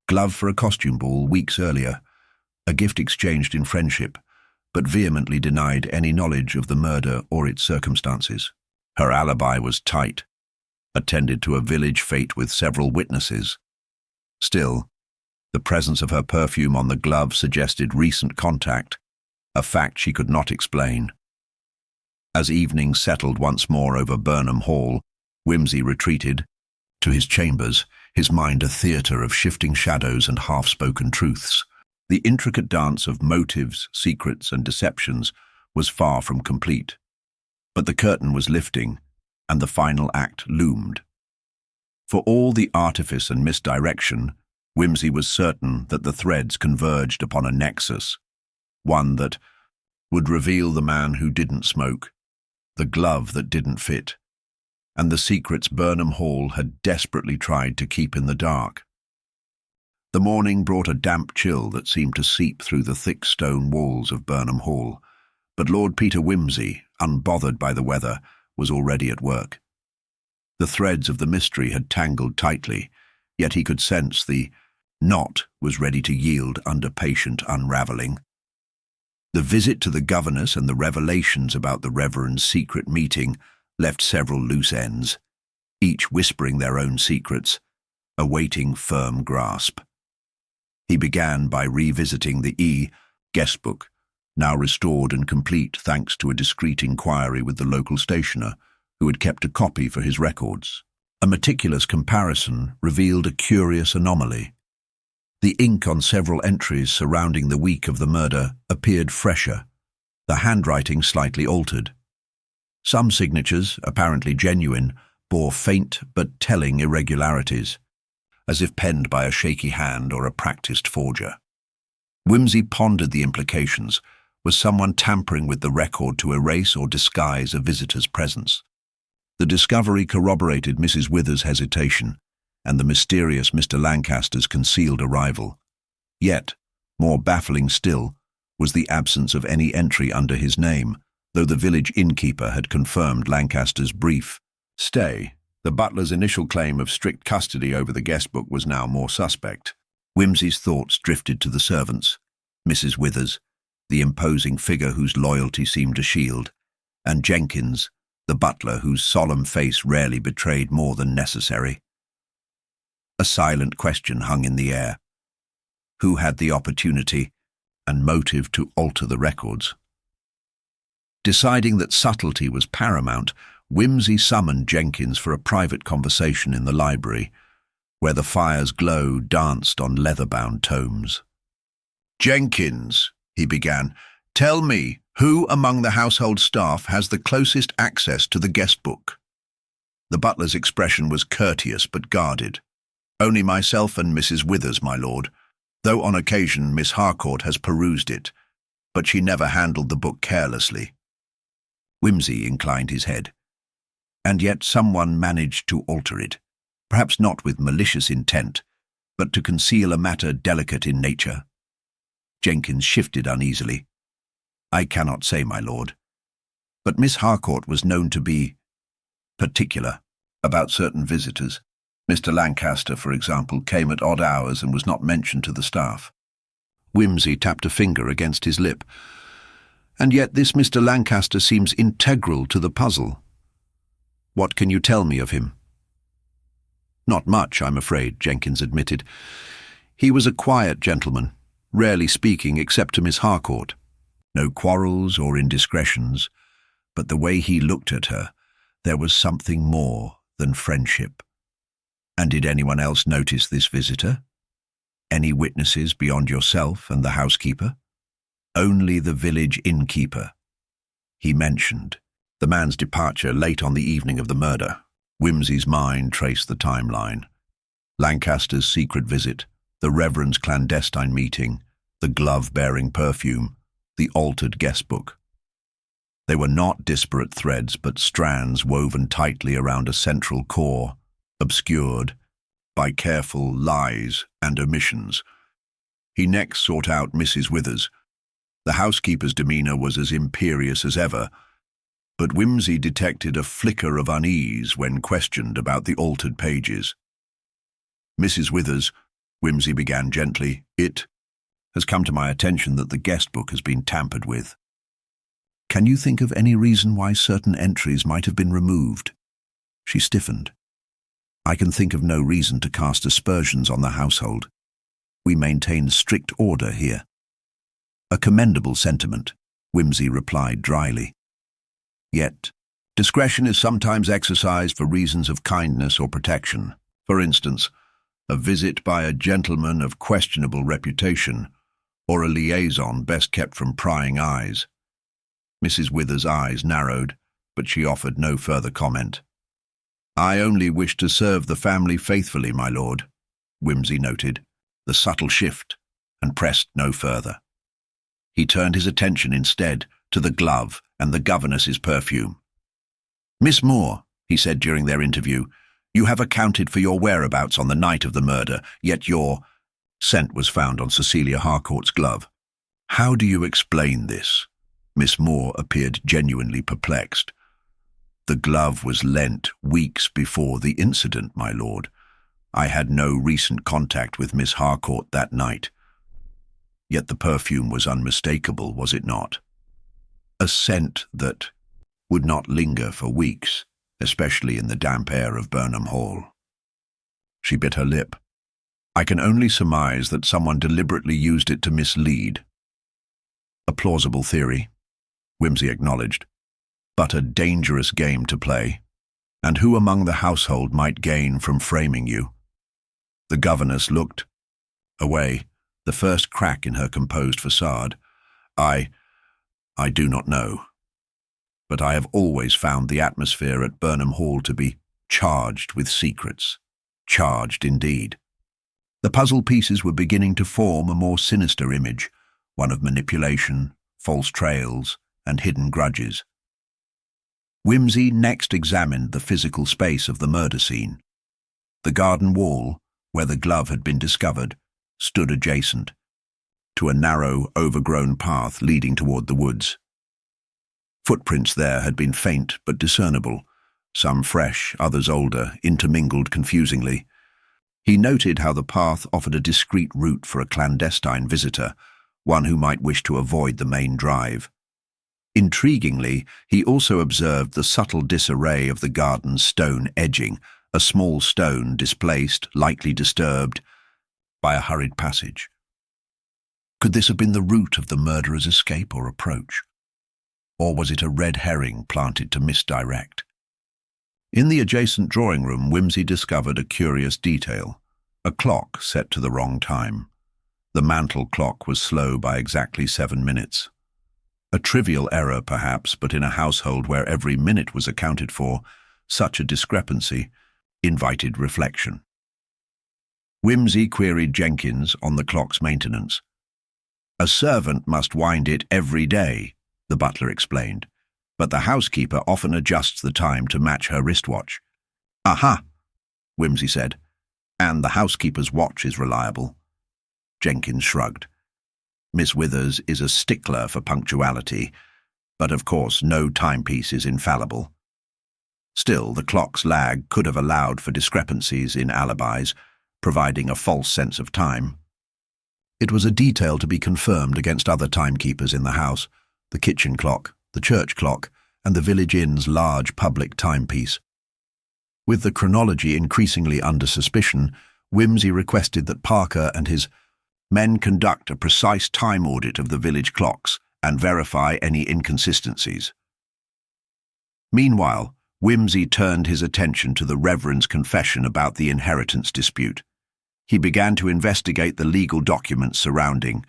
glove for a costume ball weeks earlier, a gift exchanged in friendship, but vehemently denied any knowledge of the murder or its circumstances. Her alibi was tight, attended to a village fete with several witnesses. Still, the presence of her perfume on the glove suggested recent contact, a fact she could not explain. As evening settled once more over Burnham Hall, Wimsey retreated to his chambers, his mind a theatre of shifting shadows and half-spoken truths. The intricate dance of motives, secrets, and deceptions was far from complete. But the curtain was lifting, and the final act loomed. For all the artifice and misdirection, Wimsey was certain that the threads converged upon a nexus, one that would reveal the man who didn't smoke, the glove that didn't fit, and the secrets Burnham Hall had desperately tried to keep in the dark. The morning brought a damp chill that seemed to seep through the thick stone walls of Burnham Hall, but Lord Peter Wimsey, unbothered by the weather, was already at work. The threads of the mystery had tangled tightly, yet he could sense the knot was ready to yield under patient unraveling. The visit to the governess and the revelations about the Reverend's secret meeting left several loose ends, each whispering their own secrets, awaiting firm grasp. He began by revisiting the guest book, now restored and complete thanks to a discreet inquiry with the local stationer, who had kept a copy for his records. A meticulous comparison revealed a curious anomaly. The ink on several entries surrounding the week of the murder appeared fresher, the handwriting slightly altered. Some signatures, apparently genuine, bore faint but telling irregularities, as if penned by a shaky hand or a practiced forger. Wimsey pondered the implications. Was someone tampering with the record to erase or disguise a visitor's presence? The discovery corroborated Mrs. Wither's hesitation and the mysterious Mr. Lancaster's concealed arrival. Yet, more baffling still, was the absence of any entry under his name, though the village innkeeper had confirmed Lancaster's brief stay. The butler's initial claim of strict custody over the guest book was now more suspect. Wimsey's thoughts drifted to the servants, Mrs. Withers, the imposing figure whose loyalty seemed a shield, and Jenkins, the butler whose solemn face rarely betrayed more than necessary. A silent question hung in the air. Who had the opportunity and motive to alter the records? Deciding that subtlety was paramount, Wimsey summoned Jenkins for a private conversation in the library, where the fire's glow danced on leather-bound tomes. "Jenkins," he began, "tell me who among the household staff has the closest access to the guest book?" The butler's expression was courteous but guarded. "Only myself and Mrs. Withers, my lord, though on occasion Miss Harcourt has perused it, but she never handled the book carelessly." Whimsy inclined his head. And yet someone managed to alter it, perhaps not with malicious intent, but to conceal a matter delicate in nature. Jenkins shifted uneasily. I cannot say, my lord. But Miss Harcourt was known to be particular about certain visitors. Mr. Lancaster, for example, came at odd hours and was not mentioned to the staff. Whimsy tapped a finger against his lip. And yet this Mr. Lancaster seems integral to the puzzle. What can you tell me of him? Not much, I'm afraid, Jenkins admitted. He was a quiet gentleman, rarely speaking except to Miss Harcourt. No quarrels or indiscretions, but the way he looked at her, there was something more than friendship. And did anyone else notice this visitor? Any witnesses beyond yourself and the housekeeper? Only the village innkeeper. He mentioned the man's departure late on the evening of the murder. Whimsy's mind traced the timeline. Lancaster's secret visit, the Reverend's clandestine meeting, the glove-bearing perfume, the altered guestbook. They were not disparate threads, but strands woven tightly around a central core, obscured by careful lies and omissions. He next sought out Mrs. Withers. The housekeeper's demeanour was as imperious as ever, but Whimsy detected a flicker of unease when questioned about the altered pages. Mrs. Withers, Whimsy began gently, it has come to my attention that the guestbook has been tampered with. Can you think of any reason why certain entries might have been removed? She stiffened. I can think of no reason to cast aspersions on the household. We maintain strict order here. A commendable sentiment, Whimsy replied dryly. Yet, discretion is sometimes exercised for reasons of kindness or protection. For instance, a visit by a gentleman of questionable reputation, or a liaison best kept from prying eyes. Mrs. Withers' eyes narrowed, but she offered no further comment. I only wish to serve the family faithfully, my lord, Whimsy noted, the subtle shift, and pressed no further. He turned his attention instead to the glove and the governess's perfume. Miss Moore, he said during their interview, you have accounted for your whereabouts on the night of the murder, yet your scent was found on Cecilia Harcourt's glove. How do you explain this? Miss Moore appeared genuinely perplexed. The glove was lent weeks before the incident, my lord. I had no recent contact with Miss Harcourt that night. Yet the perfume was unmistakable, was it not? A scent that would not linger for weeks, especially in the damp air of Burnham Hall. She bit her lip. I can only surmise that someone deliberately used it to mislead. A plausible theory, Whimsy acknowledged, but a dangerous game to play. And who among the household might gain from framing you? The governess looked away, the first crack in her composed facade. I do not know. But I have always found the atmosphere at Burnham Hall to be charged with secrets. Charged indeed. The puzzle pieces were beginning to form a more sinister image, one of manipulation, false trails, and hidden grudges. Whimsy next examined the physical space of the murder scene. The garden wall, where the glove had been discovered, stood adjacent to a narrow, overgrown path leading toward the woods. Footprints there had been faint but discernible, some fresh, others older, intermingled confusingly. He noted how the path offered a discreet route for a clandestine visitor, one who might wish to avoid the main drive. Intriguingly, he also observed the subtle disarray of the garden's stone edging, a small stone displaced, likely disturbed, by a hurried passage. Could this have been the route of the murderer's escape or approach? Or was it a red herring planted to misdirect? In the adjacent drawing room, Whimsy discovered a curious detail, a clock set to the wrong time. The mantel clock was slow by exactly 7 minutes. A trivial error, perhaps, but in a household where every minute was accounted for, such a discrepancy invited reflection. Whimsy queried Jenkins on the clock's maintenance. A servant must wind it every day, the butler explained. but the housekeeper often adjusts the time to match her wristwatch. Aha, Whimsy said. And the housekeeper's watch is reliable. Jenkins shrugged. Miss Withers is a stickler for punctuality, but of course no timepiece is infallible. Still, the clock's lag could have allowed for discrepancies in alibis, providing a false sense of time. It was a detail to be confirmed against other timekeepers in the house, the kitchen clock, the church clock, and the village inn's large public timepiece. With the chronology increasingly under suspicion, Whimsy requested that Parker and his men conduct a precise time audit of the village clocks and verify any inconsistencies. Meanwhile, Whimsy turned his attention to the Reverend's confession about the inheritance dispute. He began to investigate the legal documents surrounding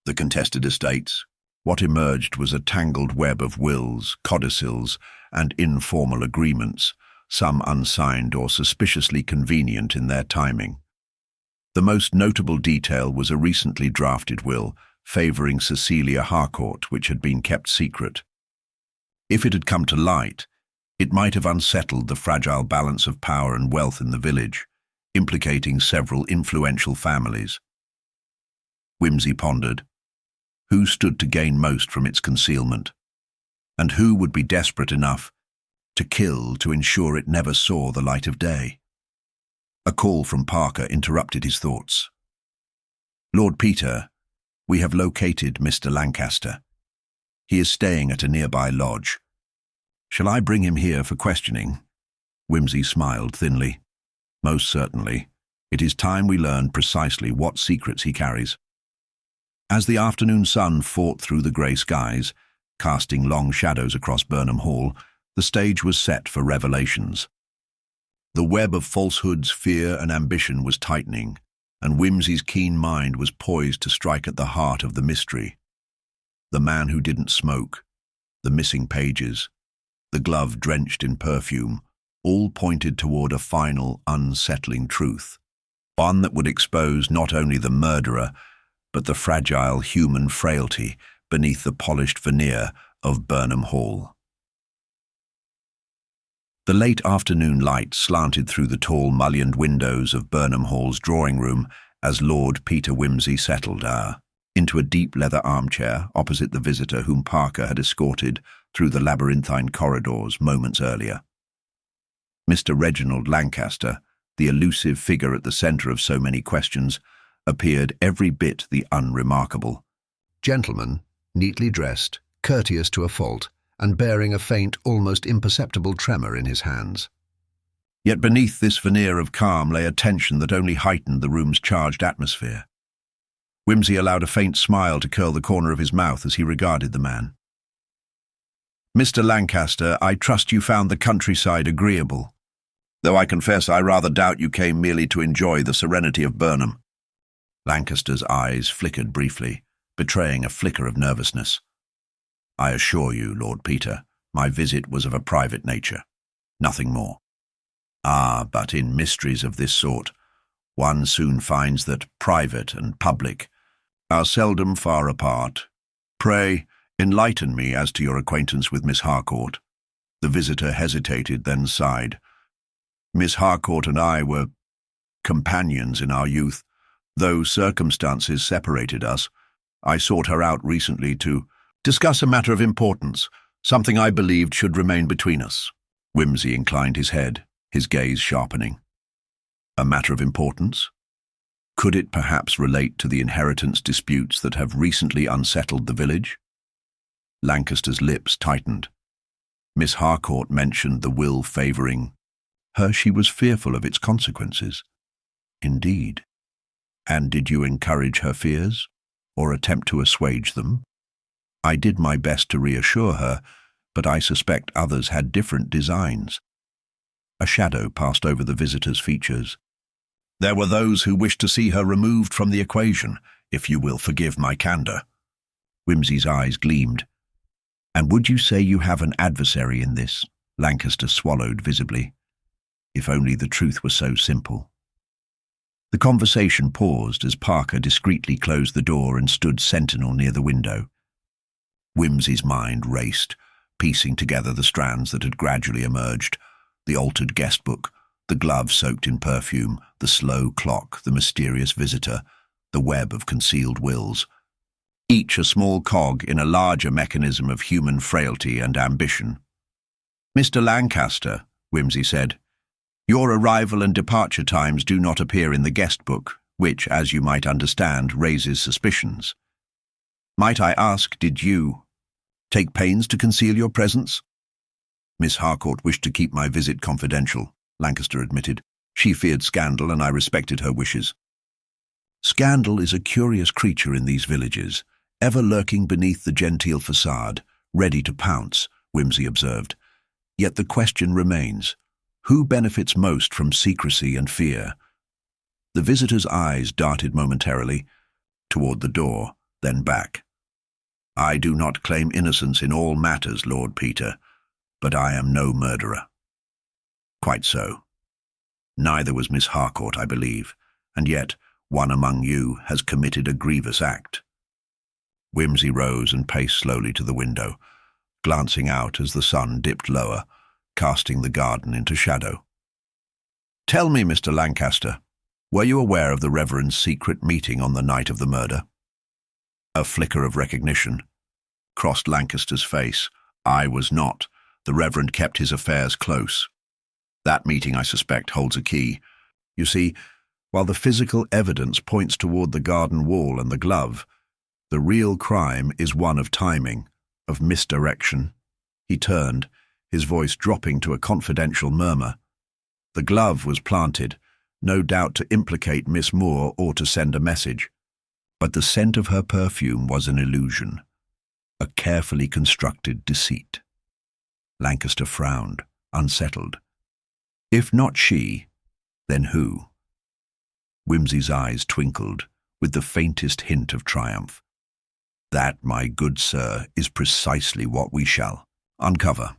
the contested estates. What emerged was a tangled web of wills, codicils, and informal agreements, some unsigned or suspiciously convenient in their timing. The most notable detail was a recently drafted will favouring Cecilia Harcourt, which had been kept secret. If it had come to light, it might have unsettled the fragile balance of power and wealth in the village, implicating several influential families. Whimsy pondered. Who stood to gain most from its concealment? And who would be desperate enough to kill to ensure it never saw the light of day? A call from Parker interrupted his thoughts. Lord Peter, we have located Mr. Lancaster. He is staying at a nearby lodge. Shall I bring him here for questioning? Whimsy smiled thinly. Most certainly. It is time we learn precisely what secrets he carries. As the afternoon sun fought through the grey skies, casting long shadows across Burnham Hall, the stage was set for revelations. The web of falsehoods, fear, and ambition was tightening, and Whimsy's keen mind was poised to strike at the heart of the mystery. The man who didn't smoke, the missing pages, the glove drenched in perfume, all pointed toward a final, unsettling truth, one that would expose not only the murderer, but the fragile human frailty beneath the polished veneer of Burnham Hall. The late afternoon light slanted through the tall mullioned windows of Burnham Hall's drawing room as Lord Peter Whimsy settled into a deep leather armchair opposite the visitor whom Parker had escorted through the labyrinthine corridors moments earlier. Mr. Reginald Lancaster, the elusive figure at the centre of so many questions, appeared every bit the unremarkable. Gentleman, neatly dressed, courteous to a fault, and bearing a faint, almost imperceptible tremor in his hands. Yet beneath this veneer of calm lay a tension that only heightened the room's charged atmosphere. Whimsy allowed a faint smile to curl the corner of his mouth as he regarded the man. Mr. Lancaster, I trust you found the countryside agreeable, though I confess I rather doubt you came merely to enjoy the serenity of Burnham. Lancaster's eyes flickered briefly, betraying a flicker of nervousness. I assure you, Lord Peter, my visit was of a private nature, nothing more. But in mysteries of this sort, one soon finds that private and public are seldom far apart. Pray, enlighten me as to your acquaintance with Miss Harcourt. The visitor hesitated, then sighed. Miss Harcourt and I were companions in our youth. Though circumstances separated us, I sought her out recently to discuss a matter of importance, something I believed should remain between us. Whimsy inclined his head, his gaze sharpening. A matter of importance? Could it perhaps relate to the inheritance disputes that have recently unsettled the village? Lancaster's lips tightened. Miss Harcourt mentioned the will favouring her. She was fearful of its consequences. Indeed. And did you encourage her fears, or attempt to assuage them? I did my best to reassure her, but I suspect others had different designs. A shadow passed over the visitor's features. There were those who wished to see her removed from the equation, if you will forgive my candour. Whimsy's eyes gleamed. And would you say you have an adversary in this? Lancaster swallowed visibly. If only the truth were so simple. The conversation paused as Parker discreetly closed the door and stood sentinel near the window. Whimsy's mind raced, piecing together the strands that had gradually emerged: the altered guest book, the glove soaked in perfume, the slow clock, the mysterious visitor, the web of concealed wills. Each a small cog in a larger mechanism of human frailty and ambition. "Mr. Lancaster," Wimsey said, "your arrival and departure times do not appear in the guest book, which, as you might understand, raises suspicions. Might I ask, did you take pains to conceal your presence?" "Miss Harcourt wished to keep my visit confidential," Lancaster admitted. "She feared scandal, and I respected her wishes." Scandal is a curious creature in these villages, ever lurking beneath the genteel facade, ready to pounce, Wimsey observed. Yet the question remains: who benefits most from secrecy and fear? The visitor's eyes darted momentarily toward the door, then back. "I do not claim innocence in all matters, Lord Peter, but I am no murderer." "Quite so. Neither was Miss Harcourt, I believe, and yet one among you has committed a grievous act." Wimsey rose and paced slowly to the window, glancing out as the sun dipped lower, casting the garden into shadow. "Tell me, Mr. Lancaster, were you aware of the Reverend's secret meeting on the night of the murder?" A flicker of recognition crossed Lancaster's face. "I was not. The Reverend kept his affairs close. That meeting, I suspect, holds a key. You see, while the physical evidence points toward the garden wall and the glove, the real crime is one of timing, of misdirection." He turned, his voice dropping to a confidential murmur. "The glove was planted, no doubt to implicate Miss Moore or to send a message. But the scent of her perfume was an illusion, a carefully constructed deceit." Lancaster frowned, unsettled. "If not she, then who?" Wimsey's eyes twinkled with the faintest hint of triumph. "That, my good sir, is precisely what we shall uncover.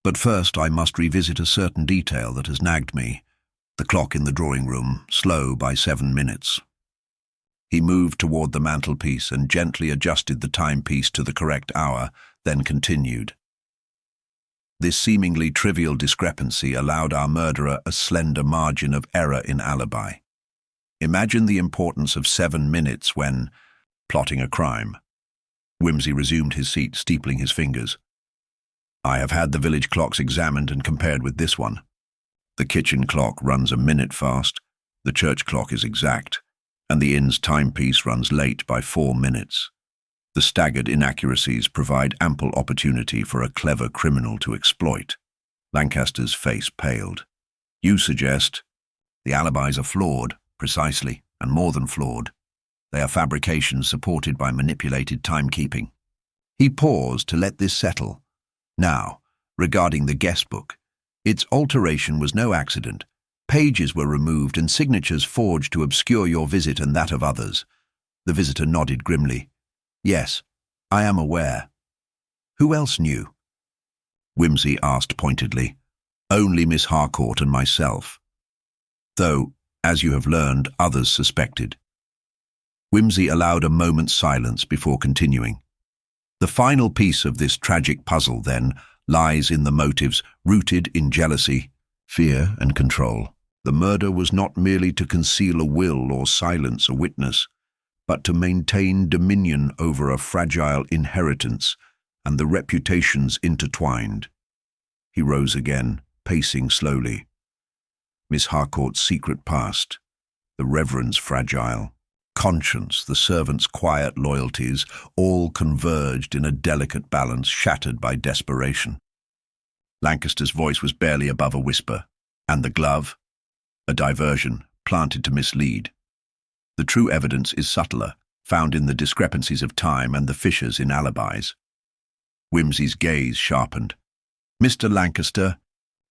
But first I must revisit a certain detail that has nagged me: the clock in the drawing-room, slow by 7 minutes. He moved toward the mantelpiece and gently adjusted the timepiece to the correct hour, then continued. This seemingly trivial discrepancy allowed our murderer a slender margin of error in alibi. Imagine the importance of 7 minutes when plotting a crime. Wimsey resumed his seat, steepling his fingers. "I have had the village clocks examined and compared with this one. The kitchen clock runs a minute fast, the church clock is exact, and the inn's timepiece runs late by 4 minutes. The staggered inaccuracies provide ample opportunity for a clever criminal to exploit." Lancaster's face paled. "You suggest the alibis are flawed?" "Precisely, and more than flawed. They are fabrications supported by manipulated timekeeping." He paused to let this settle. "Now, regarding the guest book, its alteration was no accident. Pages were removed and signatures forged to obscure your visit and that of others." The visitor nodded grimly. "Yes, I am aware." "Who else knew?" Wimsey asked pointedly. "Only Miss Harcourt and myself. Though, as you have learned, others suspected." Wimsey allowed a moment's silence before continuing. "The final piece of this tragic puzzle, then, lies in the motives rooted in jealousy, fear, and control. The murder was not merely to conceal a will or silence a witness, but to maintain dominion over a fragile inheritance and the reputations intertwined." He rose again, pacing slowly. Miss Harcourt's secret past, the Reverend's fragile conscience, the servant's quiet loyalties, all converged in a delicate balance shattered by desperation. Lancaster's voice was barely above a whisper. "And the glove? A diversion, planted to mislead. The true evidence is subtler, found in the discrepancies of time and the fissures in alibis." Wimsey's gaze sharpened. "Mr. Lancaster,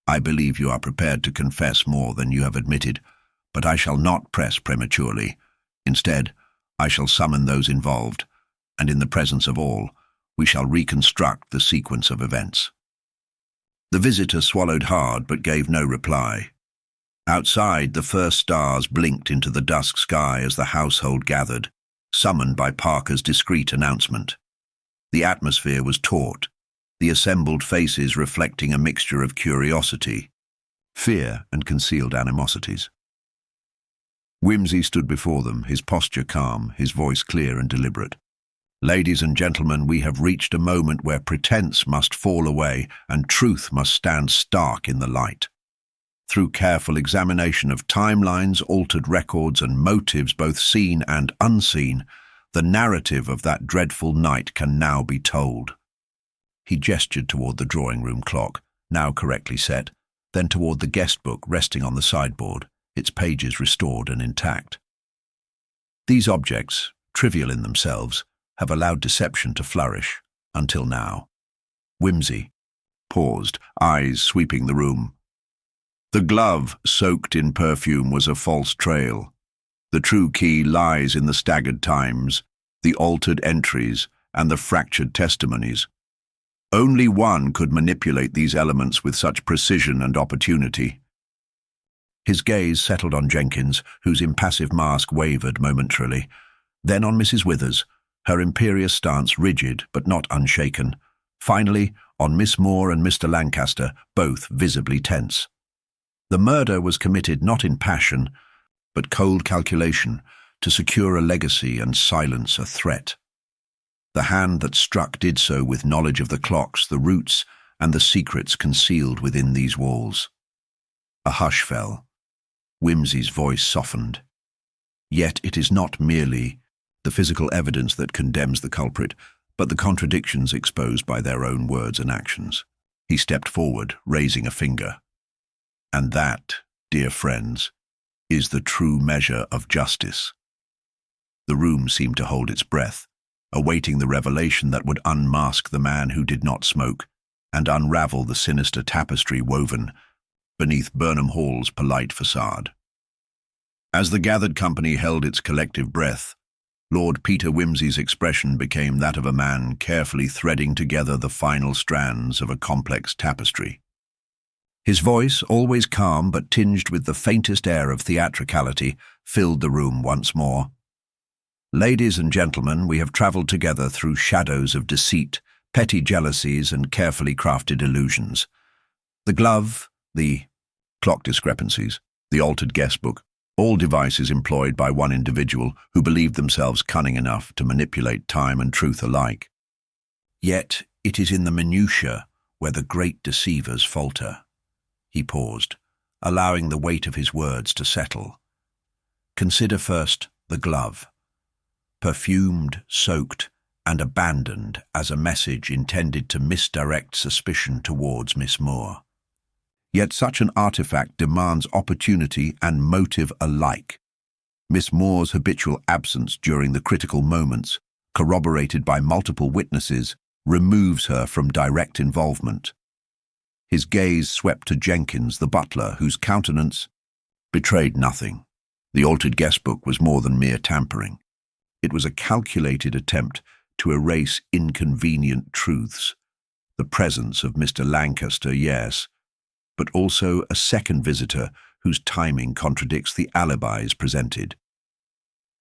I believe you are prepared to confess more than you have admitted, but I shall not press prematurely. Instead, I shall summon those involved, and in the presence of all, we shall reconstruct the sequence of events." The visitor swallowed hard but gave no reply. Outside, the first stars blinked into the dusk sky as the household gathered, summoned by Parker's discreet announcement. The atmosphere was taut, the assembled faces reflecting a mixture of curiosity, fear, and concealed animosities. Wimsey stood before them, his posture calm, his voice clear and deliberate. "Ladies and gentlemen, we have reached a moment where pretense must fall away and truth must stand stark in the light. Through careful examination of timelines, altered records, and motives both seen and unseen, the narrative of that dreadful night can now be told." He gestured toward the drawing-room clock, now correctly set, then toward the guest book resting on the sideboard, its pages restored and intact. These objects, trivial in themselves, have allowed deception to flourish, until now. Wimsey paused, eyes sweeping the room. The glove, soaked in perfume, was a false trail. The true key lies in the staggered times, the altered entries, and the fractured testimonies. Only one could manipulate these elements with such precision and opportunity. His gaze settled on Jenkins, whose impassive mask wavered momentarily, then on Mrs. Withers, her imperious stance rigid but not unshaken, finally on Miss Moore and Mr. Lancaster, both visibly tense. The murder was committed not in passion, but cold calculation, to secure a legacy and silence a threat. The hand that struck did so with knowledge of the clocks, the routes, and the secrets concealed within these walls. A hush fell. Wimsey's voice softened. Yet it is not merely the physical evidence that condemns the culprit, but the contradictions exposed by their own words and actions. He stepped forward, raising a finger. And that, dear friends, is the true measure of justice. The room seemed to hold its breath, awaiting the revelation that would unmask the man who did not smoke and unravel the sinister tapestry woven beneath Burnham Hall's polite facade. As the gathered company held its collective breath, Lord Peter Wimsey's expression became that of a man carefully threading together the final strands of a complex tapestry. His voice, always calm but tinged with the faintest air of theatricality, filled the room once more. "Ladies and gentlemen, we have travelled together through shadows of deceit, petty jealousies, and carefully crafted illusions. The glove, the clock discrepancies, the altered guest book, all devices employed by one individual who believed themselves cunning enough to manipulate time and truth alike. Yet it is in the minutiae where the great deceivers falter." He paused, allowing the weight of his words to settle. "Consider first the glove. Perfumed, soaked, and abandoned as a message intended to misdirect suspicion towards Miss Moore. Yet such an artifact demands opportunity and motive alike. Miss Moore's habitual absence during the critical moments, corroborated by multiple witnesses, removes her from direct involvement." His gaze swept to Jenkins, the butler, whose countenance betrayed nothing. The altered guest book was more than mere tampering. It was a calculated attempt to erase inconvenient truths. The presence of Mr. Lancaster, yes, but also a second visitor whose timing contradicts the alibis presented.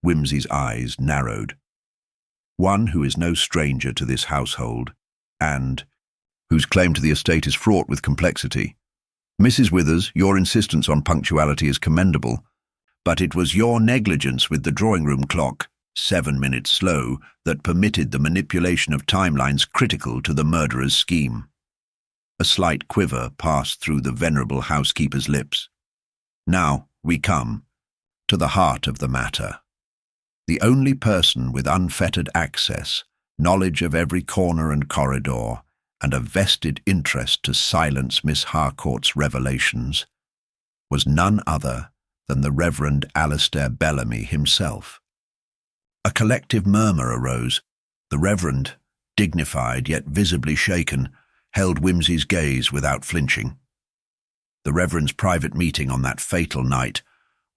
Wimsey's eyes narrowed. One who is no stranger to this household, and whose claim to the estate is fraught with complexity. Mrs. Withers, your insistence on punctuality is commendable, but it was your negligence with the drawing-room clock, 7 minutes slow, that permitted the manipulation of timelines critical to the murderer's scheme. A slight quiver passed through the venerable housekeeper's lips. Now we come to the heart of the matter. The only person with unfettered access, knowledge of every corner and corridor, and a vested interest to silence Miss Harcourt's revelations, was none other than the Reverend Alistair Bellamy himself. A collective murmur arose. The Reverend, dignified yet visibly shaken, held Wimsey's gaze without flinching. The Reverend's private meeting on that fatal night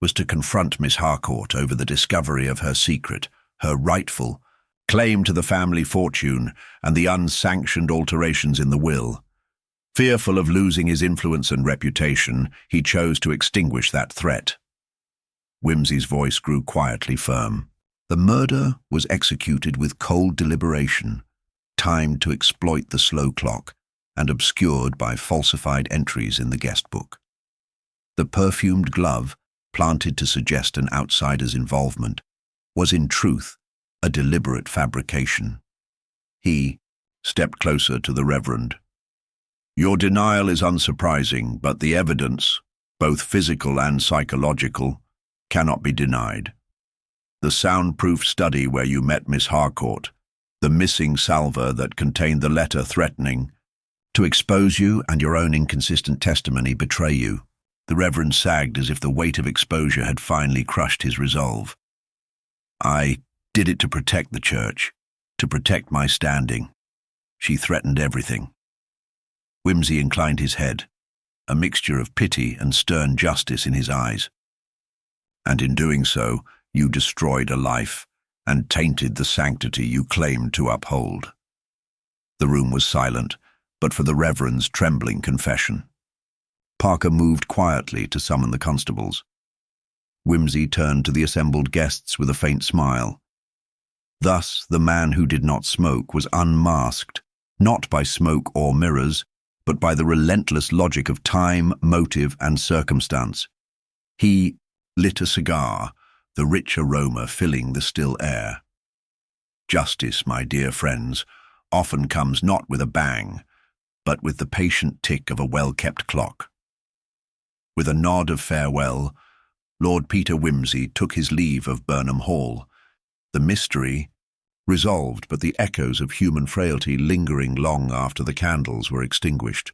was to confront Miss Harcourt over the discovery of her secret, her rightful claim to the family fortune, and the unsanctioned alterations in the will. Fearful of losing his influence and reputation, he chose to extinguish that threat. Wimsey's voice grew quietly firm. The murder was executed with cold deliberation, timed to exploit the slow clock and obscured by falsified entries in the guest book. The perfumed glove, planted to suggest an outsider's involvement, was in truth a deliberate fabrication. He stepped closer to the Reverend. "Your denial is unsurprising, but the evidence, both physical and psychological, cannot be denied. The soundproof study where you met Miss Harcourt, the missing salver that contained the letter threatening to expose you and your own inconsistent testimony betray you." The Reverend sagged as if the weight of exposure had finally crushed his resolve. "I did it to protect the church, to protect my standing. She threatened everything." Wimsey inclined his head, a mixture of pity and stern justice in his eyes. "And in doing so, you destroyed a life and tainted the sanctity you claimed to uphold." The room was silent, but for the Reverend's trembling confession. Parker moved quietly to summon the constables. Wimsey turned to the assembled guests with a faint smile. Thus, the man who did not smoke was unmasked, not by smoke or mirrors, but by the relentless logic of time, motive, and circumstance. He lit a cigar, the rich aroma filling the still air. "Justice, my dear friends, often comes not with a bang, but with the patient tick of a well-kept clock." With a nod of farewell, Lord Peter Wimsey took his leave of Burnham Hall, the mystery resolved, but the echoes of human frailty lingering long after the candles were extinguished.